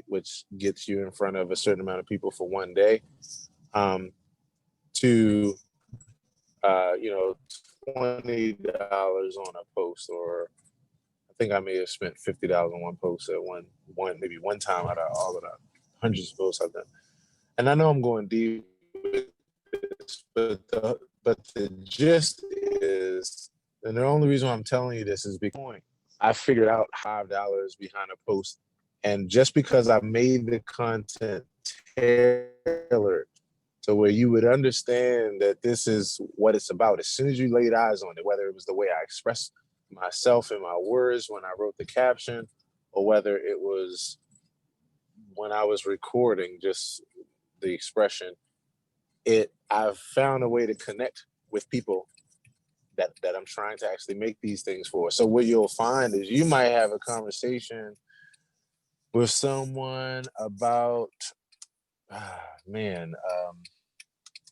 Speaker 1: which gets you in front of a certain amount of people for one day, to you know, $20 on a post, or I think I may have spent $50 on one post at maybe one time out of all of the hundreds of posts I've done. And I know I'm going deep with this, but the gist is, and the only reason I'm telling you this is because I figured out $5 behind a post, and just because I made the content tailored to where you would understand that this is what it's about as soon as you laid eyes on it, whether it was the way I expressed myself in my words when I wrote the caption, or whether it was when I was recording just the expression, I've found a way to connect with people that I'm trying to actually make these things for. So what you'll find is you might have a conversation with someone about,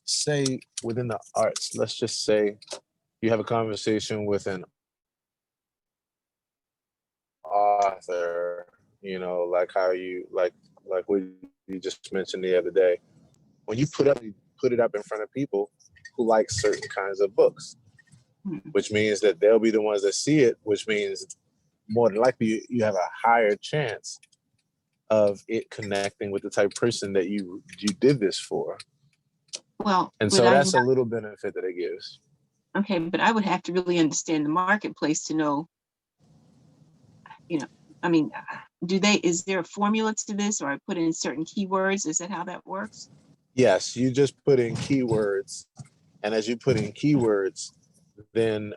Speaker 1: say within the arts, let's just say you have a conversation with an author, you know, like how you like what you just mentioned the other day. When you put it up in front of people who like certain kinds of books, which means that they'll be the ones that see it, which means more than likely you have a higher chance of it connecting with the type of person that you did this for.
Speaker 2: Well,
Speaker 1: and so that's a little benefit that it gives.
Speaker 2: Okay, but I would have to really understand the marketplace to know, you know, I mean, is there a formula to this, or I put in certain keywords? Is that how that works?
Speaker 1: Yes, you just put in keywords, and as you put in keywords, then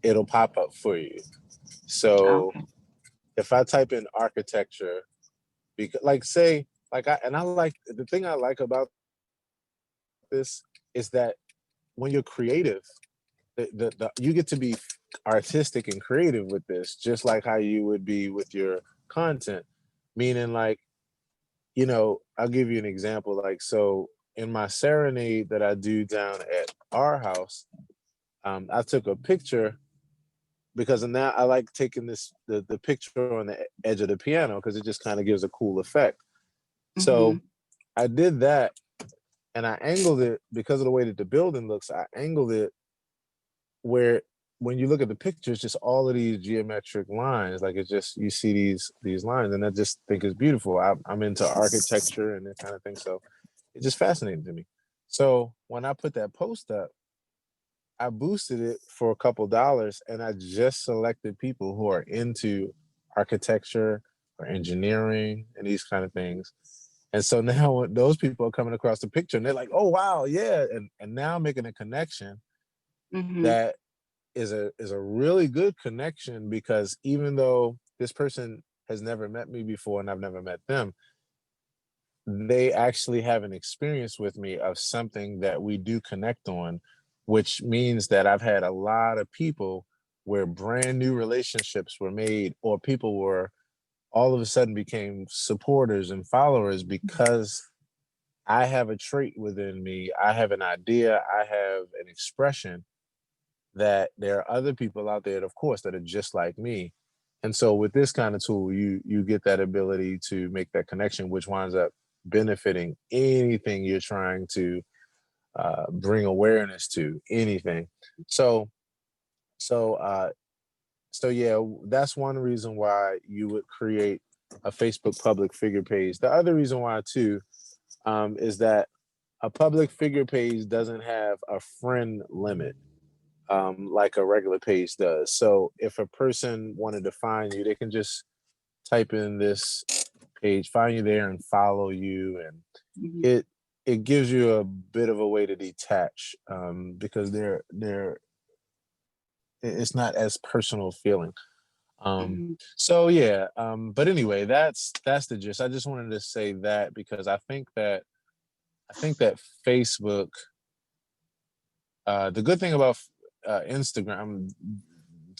Speaker 1: it'll pop up for you. So if I type in architecture, because the thing I like about this is that when you're creative, you get to be artistic and creative with this, just like how you would be with your content. Meaning, like, you know, I'll give you an example. Like, so in my serenade that I do down at our house, I took a picture because now I like taking the picture on the edge of the piano because it just kind of gives a cool effect. So I did that, and I angled it because of the way that the building looks. I angled it where when you look at the picture, it's just all of these geometric lines. Like, it's just, you see these lines, and I just think it's beautiful. I'm into architecture and that kind of thing, so it's just fascinating to me. So when I put that post up, I boosted it for a couple dollars, and I just selected people who are into architecture or engineering and these kind of things. And so now those people are coming across the picture and they're like, oh, wow, yeah. And now I'm making a connection that is a really good connection, because even though this person has never met me before and I've never met them, they actually have an experience with me of something that we do connect on, which means that I've had a lot of people where brand new relationships were made, or people were all of a sudden became supporters and followers because I have a trait within me. I have an idea. I have an expression that there are other people out there, of course, that are just like me. And so with this kind of tool, you get that ability to make that connection, which winds up benefiting anything you're trying to bring awareness to, anything. So So yeah, that's one reason why you would create a Facebook public figure page. The other reason why too, is that a public figure page doesn't have a friend limit, like a regular page does. So if a person wanted to find you, they can just type in this page, find you there, and follow you, and
Speaker 2: Mhm.
Speaker 1: it gives you a bit of a way to detach, because it's not as personal feeling.
Speaker 2: Mhm.
Speaker 1: So yeah, but anyway, that's the gist. I just wanted to say that because I think that Facebook, the good thing about Instagram,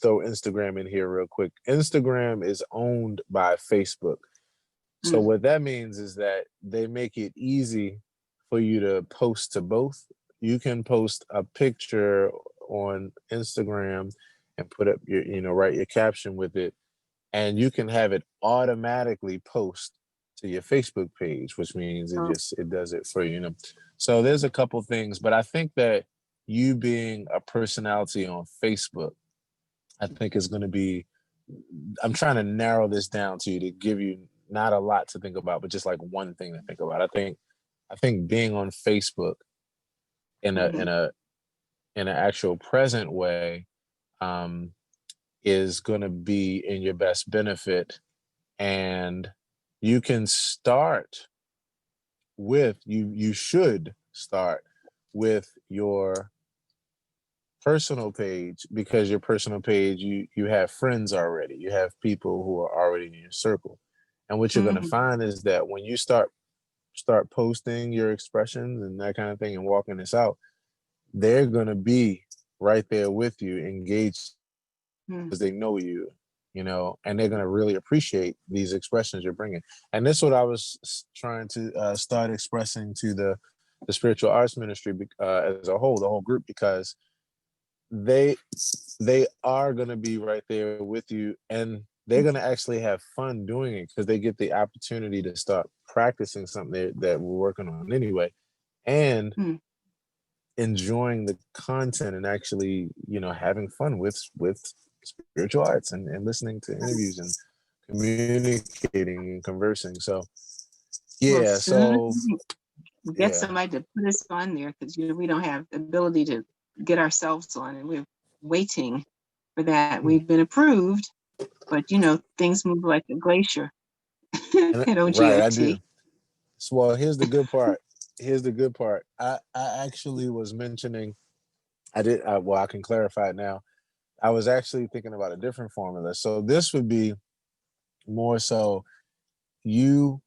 Speaker 1: throw Instagram in here real quick. Instagram is owned by Facebook. So
Speaker 2: Mm.
Speaker 1: what that means is that they make it easy for you to post to both. You can post a picture on Instagram and put up write your caption with it, and you can have it automatically post to your Facebook page, which means
Speaker 2: Oh.
Speaker 1: it does it for you. So there's a couple things, but I think that you being a personality on Facebook, I think is going to be. I'm trying to narrow this down to you to give you not a lot to think about, but just like one thing to think about. I think being on Facebook in a
Speaker 2: Mhm.
Speaker 1: in a in an actual present way, um, is going to be in your best benefit, and you can start with you should start with your personal page, because your personal page, you have friends already, you have people who are already in your circle, and what you're going to
Speaker 2: Mhm.
Speaker 1: find is that when you start posting your expressions and that kind of thing and walking this out, they're going to be right there with you, engaged,
Speaker 2: Mhm.
Speaker 1: because they know you, and they're going to really appreciate these expressions you're bringing. And this is what I was trying to start expressing to the spiritual arts ministry, as a whole, the whole group, because they they are going to be right there with you, and they're going to actually have fun doing it because they get the opportunity to start practicing something that we're working on anyway, and
Speaker 2: Mhm.
Speaker 1: enjoying the content, and actually having fun with spiritual arts, and listening to interviews and communicating and conversing. So
Speaker 2: Well,
Speaker 1: yeah,
Speaker 2: soon as
Speaker 1: so
Speaker 2: we get
Speaker 1: yeah.
Speaker 2: somebody to put us on there, because we don't have the ability to get ourselves on, and we're waiting for that.
Speaker 1: Hmm.
Speaker 2: We've been approved, but things move like a glacier at
Speaker 1: Right, I do.
Speaker 2: OGOT.
Speaker 1: So, well, here's the good part. I actually was mentioning, well, I can clarify it now. I was actually thinking about a different formula. So this would be more so you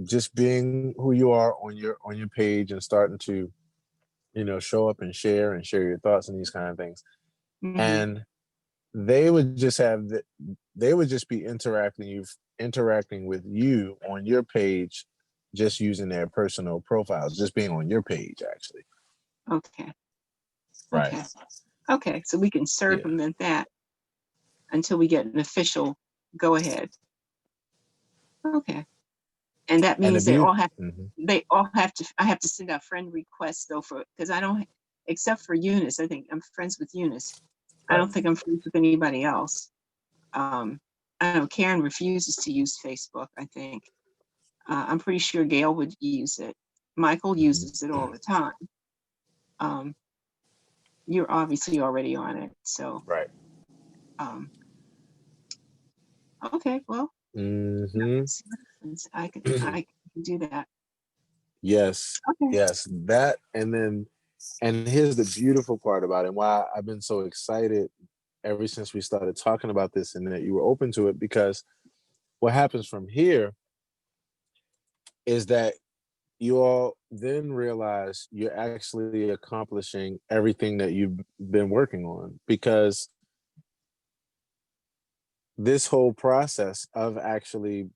Speaker 1: just being who you are on your page, and starting to show up and share your thoughts and these kind of things.
Speaker 2: Hmm.
Speaker 1: And they would just they would just be interacting with you on your page, just using their personal profiles, just being on your page actually.
Speaker 2: Okay.
Speaker 1: Right.
Speaker 2: Okay. Okay. So we can
Speaker 1: Yeah.
Speaker 2: circumvent that until we get an official go ahead. Okay. And that
Speaker 1: And the
Speaker 2: means
Speaker 1: beauty. Mhm.
Speaker 2: I have to send out friend requests though, because I don't, except for Eunice. I think I'm friends with Eunice. I
Speaker 1: Right.
Speaker 2: don't think I'm friends with anybody else. Um, I know Karen refuses to use Facebook, I think. I'm pretty sure Gail would use it. Michael
Speaker 1: Mhm.
Speaker 2: uses it all the time. Um, you're obviously already on it. So,
Speaker 1: Right.
Speaker 2: um, okay, well,
Speaker 1: Hmm.
Speaker 2: see what happens. I can do that.
Speaker 1: Yes.
Speaker 2: Okay.
Speaker 1: Yes. That, and here's the beautiful part about it, and why I've been so excited ever since we started talking about this, and that you were open to it, because what happens from here is that you all then realize you're actually accomplishing everything that you've been working on, because this whole process of actually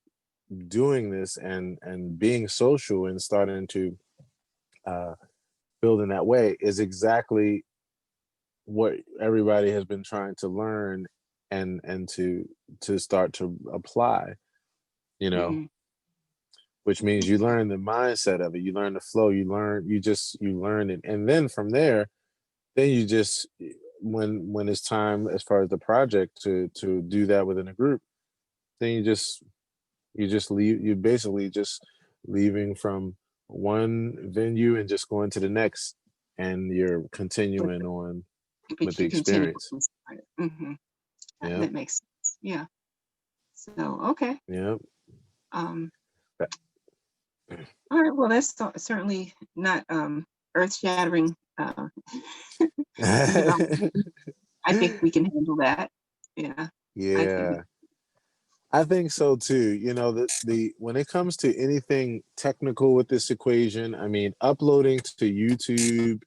Speaker 1: doing this, and being social and starting to uh, build in that way, is exactly what everybody has been trying to learn, and to start to apply, you know
Speaker 2: Hmm.
Speaker 1: which means you learn the mindset of it, you learn the flow, you learn it, and then from there, then you just when it's time as far as the project to do that within a group, then you just leave. You're basically just leaving from one venue and just going to the next, and you're continuing on with
Speaker 2: but
Speaker 1: the
Speaker 2: you continue.
Speaker 1: experience.
Speaker 2: Mm-hmm.
Speaker 1: Yeah,
Speaker 2: That makes sense. Yeah. So okay.
Speaker 1: yeah.
Speaker 2: Um. All right. Well, that's certainly not earth-shattering. Development. I think we can handle that. Yeah. I think.
Speaker 1: Yeah, I think so too. You know, the when it comes to anything technical with this equation, I mean, uploading to YouTube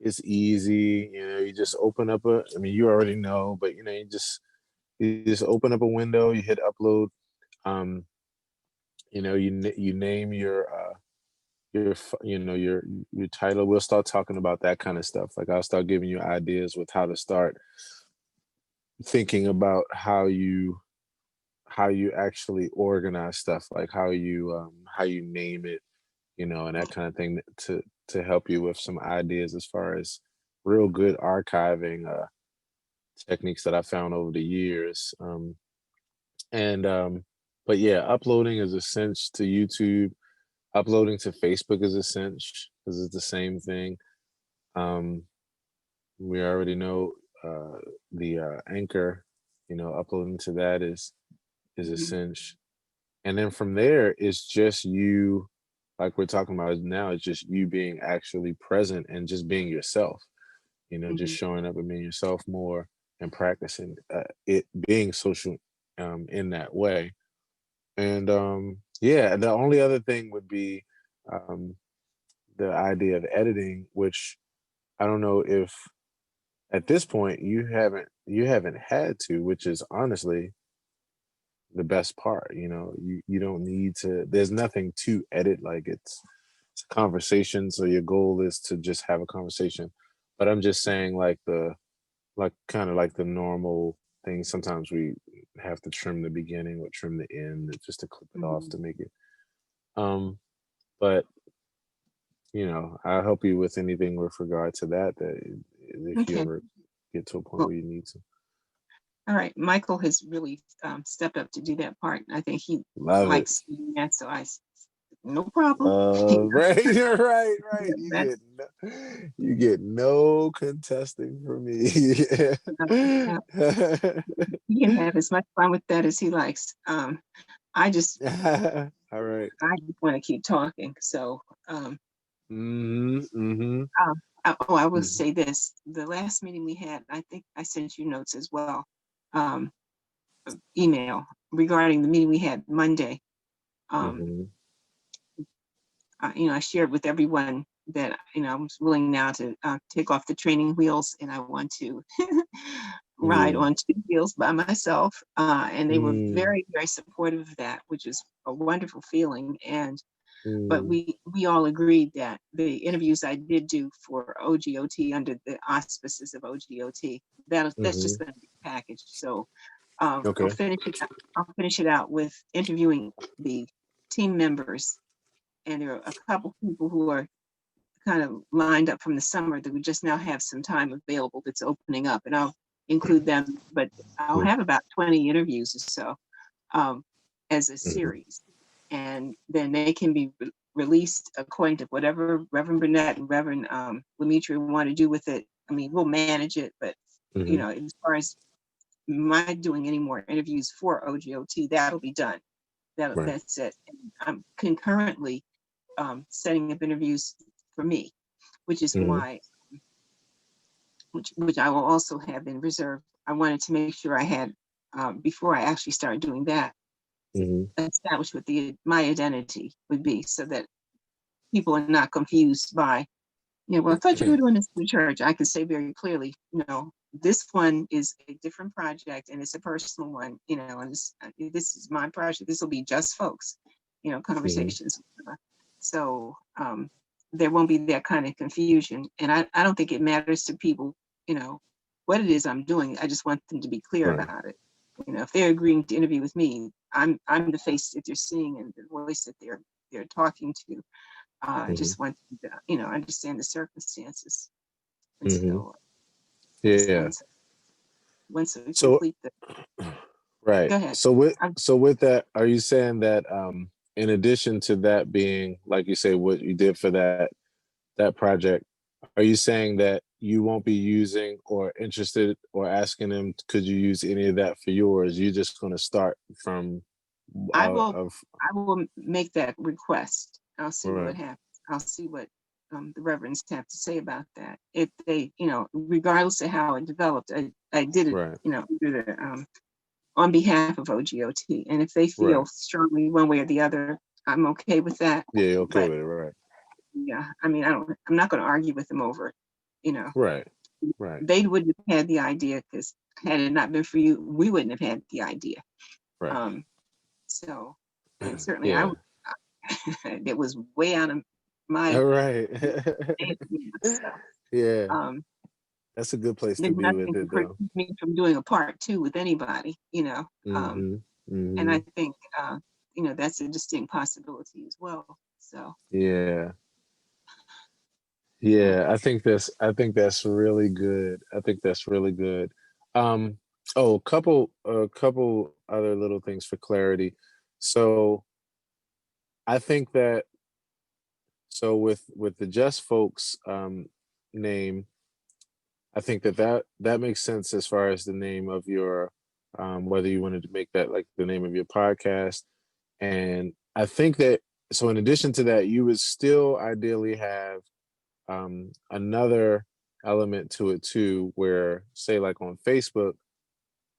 Speaker 1: is easy. You know, you just open up I mean, you already know, but you know, you just open up a window, you hit upload. Um, you know, you name you know your title. We'll start talking about that kind of stuff. Like I'll start giving you ideas with how to start thinking about how you actually organize stuff, like how you name it, you know, and that kind of thing to help you with some ideas as far as real good archiving techniques that I found over the years. And but yeah, uploading is a cinch to YouTube. Uploading to Facebook is a cinch because it's the same thing. Um, we already know the Anchor, you know, uploading to that is a
Speaker 2: Mhm,
Speaker 1: cinch. And then from there, it's just you, like we're talking about now, it's just you being actually present and just being yourself, you know, just
Speaker 2: mhm.
Speaker 1: showing up and being yourself more and practicing it being social in that way. And yeah, the only other thing would be um, the idea of editing, which I don't know if at this point you haven't had to, which is honestly the best part. You know, you don't need to. There's nothing to edit. Like it's a conversation, so your goal is to just have a conversation. But I'm just saying, like kind of like the normal thing. Sometimes we have to trim the beginning or trim the end just to clip it off
Speaker 2: Mhm.
Speaker 1: to make it. Um, but you know, I'll help you with anything with regard to that. That if you
Speaker 2: Okay.
Speaker 1: ever get to a point
Speaker 2: Well,
Speaker 1: where you need to.
Speaker 2: all right. Michael has really stepped up to do that part. I think he
Speaker 1: Love it.
Speaker 2: likes doing that, so no problem.
Speaker 1: Right, you're right, right.
Speaker 2: That's
Speaker 1: You get no contesting from me.
Speaker 2: yeah, he can have as much fun with that as he likes. I just
Speaker 1: All right.
Speaker 2: I just want to keep talking. So
Speaker 1: Mm-hmm. Mm-hmm.
Speaker 2: I will
Speaker 1: Mm-hmm.
Speaker 2: say this: the last meeting we had, I think I sent you notes as well, um, email regarding the meeting we had Monday. Um,
Speaker 1: Mm-hmm.
Speaker 2: I shared with everyone that I was willing now to take off the training wheels and I want to ride
Speaker 1: Mm-hmm.
Speaker 2: on two wheels by myself. And they were
Speaker 1: Mm-hmm.
Speaker 2: very, very supportive of that, which is a wonderful feeling. And but
Speaker 1: Mm-hmm.
Speaker 2: we all agreed that the interviews I did do for OGOT under the auspices of OGOT, that's
Speaker 1: Mm-hmm.
Speaker 2: just going to be packaged. So
Speaker 1: Okay.
Speaker 2: I'll finish it out with interviewing the team members, and there are a couple people who are kind of lined up from the summer that we just now have some time available that's opening up, and I'll include them. But I'll have about 20 interviews or so um, as a
Speaker 1: Mm-hmm.
Speaker 2: series, and then they can be released according to whatever Reverend Burnett and Reverend Lemetri want to do with it. I mean, we'll manage it, but
Speaker 1: Mm-hmm.
Speaker 2: as far as my doing any more interviews for OGOT, that'll be done.
Speaker 1: Right.
Speaker 2: That's it. And I'm concurrently setting up interviews for me, which is
Speaker 1: Mm-hmm.
Speaker 2: why, which I will also have in reserve. I wanted to make sure I had, before I actually started doing that,
Speaker 1: Mm-hmm.
Speaker 2: established what my identity would be so that people are not confused by, well, I thought you were doing this for the church. I can say very clearly, no, this one is a different project and it's a personal one, and this is my project. This will be just folks,
Speaker 1: Mm-hmm.
Speaker 2: conversations. So there won't be that kind of confusion. And I don't think it matters to people, what it is I'm doing. I just want them to be clear
Speaker 1: Right.
Speaker 2: about it. If they're agreeing to interview with me, I'm the face that they're seeing and the voice that they're talking to. I
Speaker 1: Mm-hmm.
Speaker 2: just want to, understand the circumstances. And
Speaker 1: Mm-hmm.
Speaker 2: so,
Speaker 1: Yeah.
Speaker 2: Once we
Speaker 1: So
Speaker 2: complete the.
Speaker 1: right.
Speaker 2: Go ahead.
Speaker 1: So with that, are you saying that in addition to that being, like you say, what you did for that project, are you saying that you won't be using or interested or asking them, could you use any of that for yours? You're just going to start from
Speaker 2: I will
Speaker 1: of
Speaker 2: I will make that request. I'll see what
Speaker 1: right,
Speaker 2: happens. I'll see what the reverends have to say about that. If they, regardless of how it developed, I did it,
Speaker 1: right,
Speaker 2: through on behalf of OGOT. And if they feel
Speaker 1: right.
Speaker 2: strongly one way or the other, I'm okay with that.
Speaker 1: Yeah, you're okay
Speaker 2: But
Speaker 1: with it, right,
Speaker 2: yeah, I mean, I'm not going to argue with them over it.
Speaker 1: right, right,
Speaker 2: They wouldn't have had the idea, because had it not been for you, we wouldn't have had the idea.
Speaker 1: right.
Speaker 2: Um, so, and certainly
Speaker 1: Yeah.
Speaker 2: it was way out of my
Speaker 1: All right.
Speaker 2: so,
Speaker 1: Yeah,
Speaker 2: um,
Speaker 1: that's a good place to
Speaker 2: there's
Speaker 1: be with
Speaker 2: nothing to
Speaker 1: it, though.
Speaker 2: prevent me from doing a part two with anybody,
Speaker 1: Mm-hmm.
Speaker 2: and
Speaker 1: Mm-hmm.
Speaker 2: I think, that's a distinct possibility as well. So,
Speaker 1: Yeah.
Speaker 2: yeah.
Speaker 1: Yeah, I think that's really good. I think that's really good. Um, oh, a couple other little things for clarity. So I think that so with the Just Folks name, I think that makes sense as far as the name of your whether you wanted to make that like the name of your podcast. And I think that so in addition to that, you would still ideally have another element to it too, where say like on Facebook,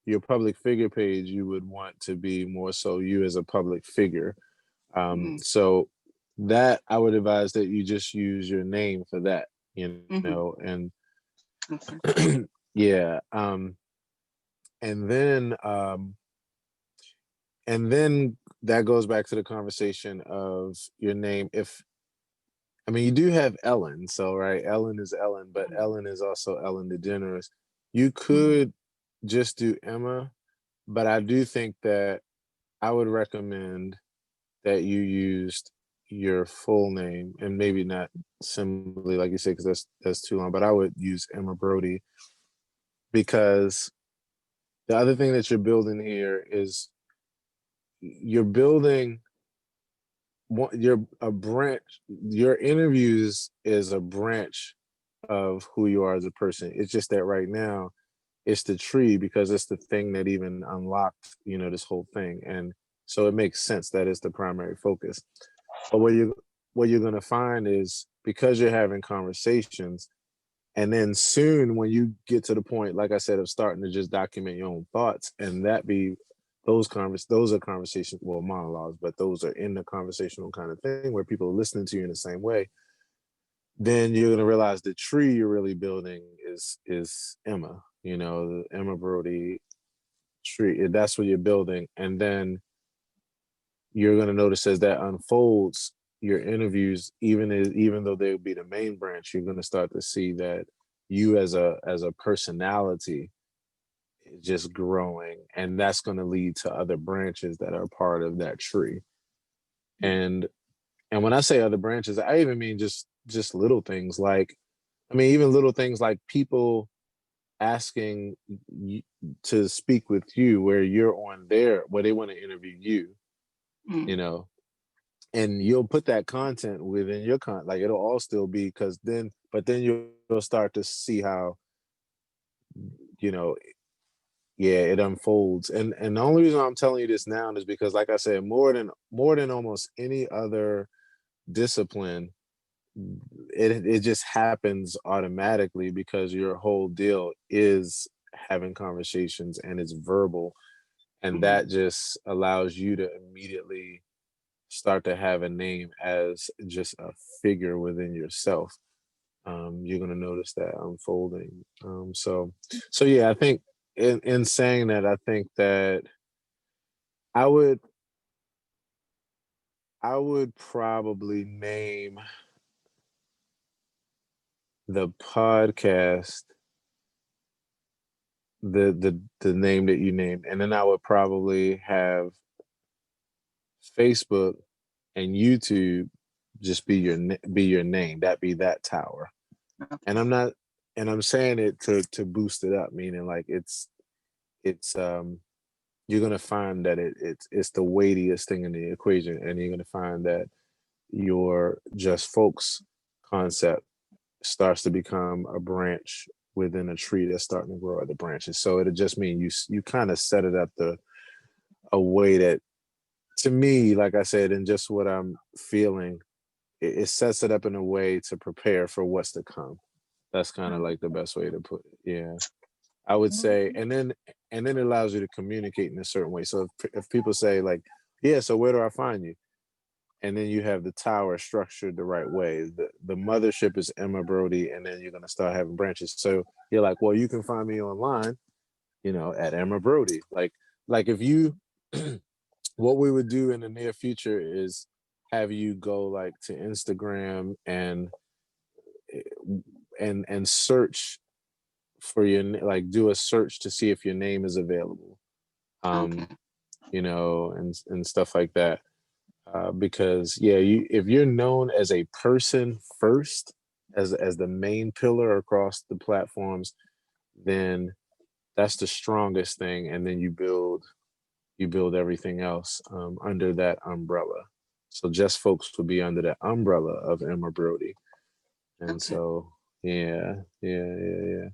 Speaker 1: your public figure page, you would want to be more so you as a public figure.
Speaker 2: Mm-hmm.
Speaker 1: So that I would advise that you just use your name for that,
Speaker 2: Mm-hmm.
Speaker 1: and
Speaker 2: Okay.
Speaker 1: yeah. And then and then that goes back to the conversation of your name. If I mean, you do have Ellen, so right, Ellen is Ellen, but Ellen is also Ellen DeGeneres. You
Speaker 2: Mm-hmm.
Speaker 1: could just do Emma, but I do think that I would recommend that you used your full name and maybe not simply like you said because that's too long. But I would use Emma Brodie because the other thing that you're building here is you're building you're a branch. Your interviews is a branch of who you are as a person. It's just that right now it's the tree because it's the thing that even unlocked, this whole thing. And so it makes sense that it's the primary focus. But what you're gonna find is because you're having conversations, and then soon when you get to the point, like I said, of starting to just document your own thoughts, and that be those are conversations, well, monologues, but those are in the conversational kind of thing where people are listening to you in the same way, then you're gonna realize the tree you're really building is Emma, the Emma Brodie tree. That's what you're building. And then you're gonna notice as that unfolds, your interviews, even though they would be the main branch, you're gonna start to see that you as a personality is just growing. And that's gonna lead to other branches that are part of that tree. And and when I say other branches, I even mean just little things like even little things like people asking you to speak with you where you're on where they want to interview you,
Speaker 2: Mm-hmm.
Speaker 1: you know, and you'll put that content within your like it'll all still be because but then you'll start to see how, you know, yeah, it unfolds. And the only reason I'm telling you this now is because, like I said, more than almost any other discipline, it just happens automatically because your whole deal is having conversations and it's verbal, and
Speaker 2: Mm-hmm.
Speaker 1: that just allows you to immediately start to have a name as just a figure within yourself. You're going to notice that unfolding. So yeah, I think in saying that, I think that I would I would probably name the podcast the name that you named, and then I would probably have Facebook and YouTube just be your name. That be that tower. And
Speaker 2: Okay.
Speaker 1: I'm not. and I'm saying it to boost it up, meaning like it's you're gonna find that it's the weightiest thing in the equation, and you're gonna find that your just folks concept starts to become a branch within a tree that's starting to grow other branches. So it'll just mean you kind of set it up a way that, to me, like I said, and just what I'm feeling, it sets it up in a way to prepare for what's to come. That's kind of like the best way to put it. Yeah, I would say, and then it allows you to communicate in a certain way. So if people say like, yeah, so where do I find you? And then you have the tower structured the right way. The mothership is Emma Brodie, and then you're gonna start having branches. So you're like, well, you can find me online, at Emma Brodie. Like if you, what we would do in the near future is have you go like to Instagram and search for like do a search to see if your name is available,
Speaker 2: Okay.
Speaker 1: um, and stuff like that. Because yeah, if you're known as a person first, as the main pillar across the platforms, then that's the strongest thing, and then you build everything else under that umbrella. So just folks will be under that umbrella of Emma Brodie, and
Speaker 2: Okay.
Speaker 1: so yeah, yeah, yeah, yeah.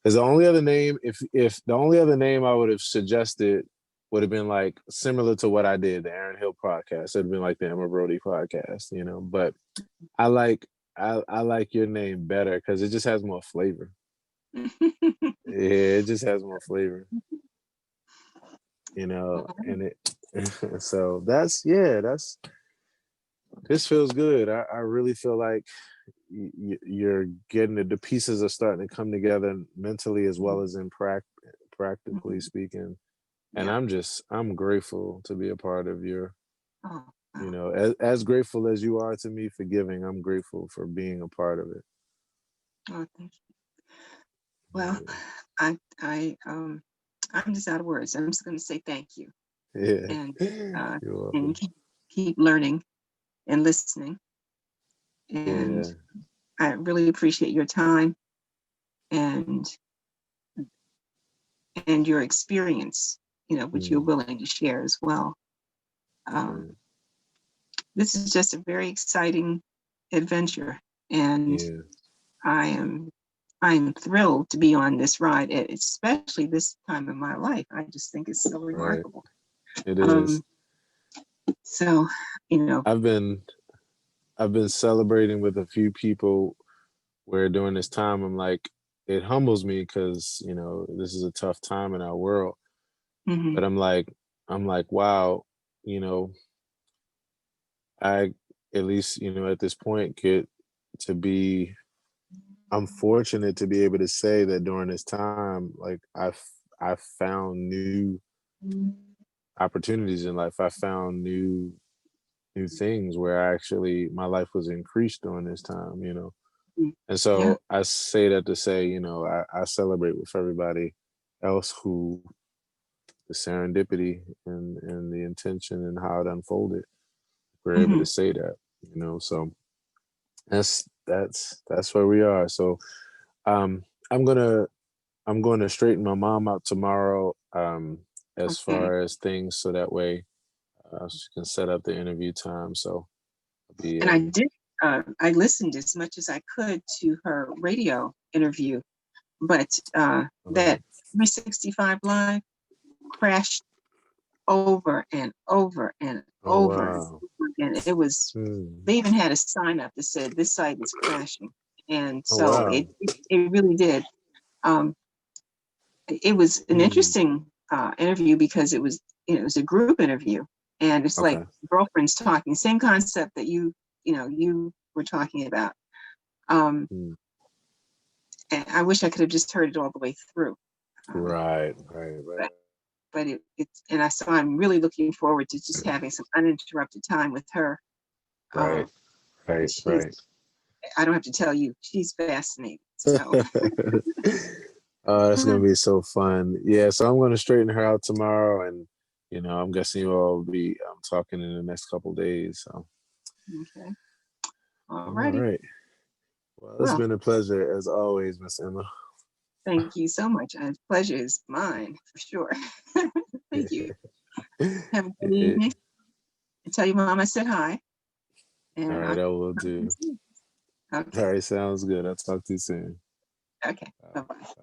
Speaker 1: Because the only other name, if the only other name I would have suggested would have been like similar to what I did, the Aaron Hill podcast. It'd been like the Emma Brodie podcast, But I like I like your name better because it just has more flavor. Yeah, it just has more flavor, and it. So that's this feels good. I really feel like you're getting the pieces are starting to come together mentally as well as in practically speaking. And
Speaker 2: Yeah.
Speaker 1: I'm grateful to be a part of your,
Speaker 2: Oh, wow.
Speaker 1: as grateful as you are to me for giving, I'm grateful for being a part of it.
Speaker 2: Oh, thank you. Well, I'm just out of words. I'm just going to say thank you,
Speaker 1: Yeah.
Speaker 2: and
Speaker 1: You're
Speaker 2: and
Speaker 1: welcome.
Speaker 2: keep learning and listening. And
Speaker 1: Yeah.
Speaker 2: I really appreciate your time and your experience, which you're
Speaker 1: Mm,
Speaker 2: willing to share as well. Um,
Speaker 1: right.
Speaker 2: this is just a very exciting adventure, and
Speaker 1: Yeah.
Speaker 2: I am thrilled to be on this ride, especially this time in my life. I just think it's so
Speaker 1: Right.
Speaker 2: remarkable.
Speaker 1: It is.
Speaker 2: Um, so, you know,
Speaker 1: I've been I've been celebrating with a few people where during this time I'm like, it humbles me because, this is a tough time in our world.
Speaker 2: mhm,
Speaker 1: But I'm like, wow, you know, I at least, at this point get to be I'm fortunate to be able to say that during this time, like I found new opportunities in life. I found new things where my life was increased during this time.
Speaker 2: mm,
Speaker 1: And
Speaker 2: yeah,
Speaker 1: so I say that to say, I celebrate with everybody else who the serendipity and the intention and how it unfolded. We're able
Speaker 2: mhm,
Speaker 1: to say that. So that's where we are. So um I'm gonna I'm going to straighten my mom out tomorrow, as
Speaker 2: okay.
Speaker 1: far as things, so that way she can set up the interview time. So I'll be
Speaker 2: And I listened as much as I could to her radio interview, but that
Speaker 1: um,
Speaker 2: 365 Live crashed over and over and
Speaker 1: oh
Speaker 2: over and
Speaker 1: wow.
Speaker 2: over again.
Speaker 1: Hmm.
Speaker 2: They even had a sign up that said this site is crashing. And
Speaker 1: Oh
Speaker 2: so
Speaker 1: wow.
Speaker 2: it really did. Um, it was an
Speaker 1: Hmm.
Speaker 2: interesting interview because it was a group interview, and it's like
Speaker 1: Okay.
Speaker 2: girlfriends talking, same concept that you were talking about. Um,
Speaker 1: Hmm.
Speaker 2: and I wish I could have just heard it all the way through. Um,
Speaker 1: Right, right, right,
Speaker 2: but it's and so I'm really looking forward to just having some uninterrupted time with her.
Speaker 1: right, right,
Speaker 2: She's
Speaker 1: right.
Speaker 2: I don't have to tell you, she's fascinating. So
Speaker 1: Oh, that's gonna be so fun. Yeah, so I'm gonna straighten her out tomorrow, and I'm guessing you all will be talking in the next couple days. So
Speaker 2: okay, all
Speaker 1: all
Speaker 2: righty.
Speaker 1: right. Well, it's
Speaker 2: Well,
Speaker 1: been a pleasure as always, Miss Emma.
Speaker 2: thank you so much. Pleasure is mine for sure. Thank you. Have a good
Speaker 1: Yeah.
Speaker 2: evening. And tell your mom I said hi.
Speaker 1: All
Speaker 2: And
Speaker 1: right,
Speaker 2: I'll
Speaker 1: I will
Speaker 2: talk to you
Speaker 1: do.
Speaker 2: soon.
Speaker 1: All
Speaker 2: Okay.
Speaker 1: right, sounds good. I'll talk to you soon.
Speaker 2: Okay.
Speaker 1: All
Speaker 2: Bye bye.
Speaker 1: right.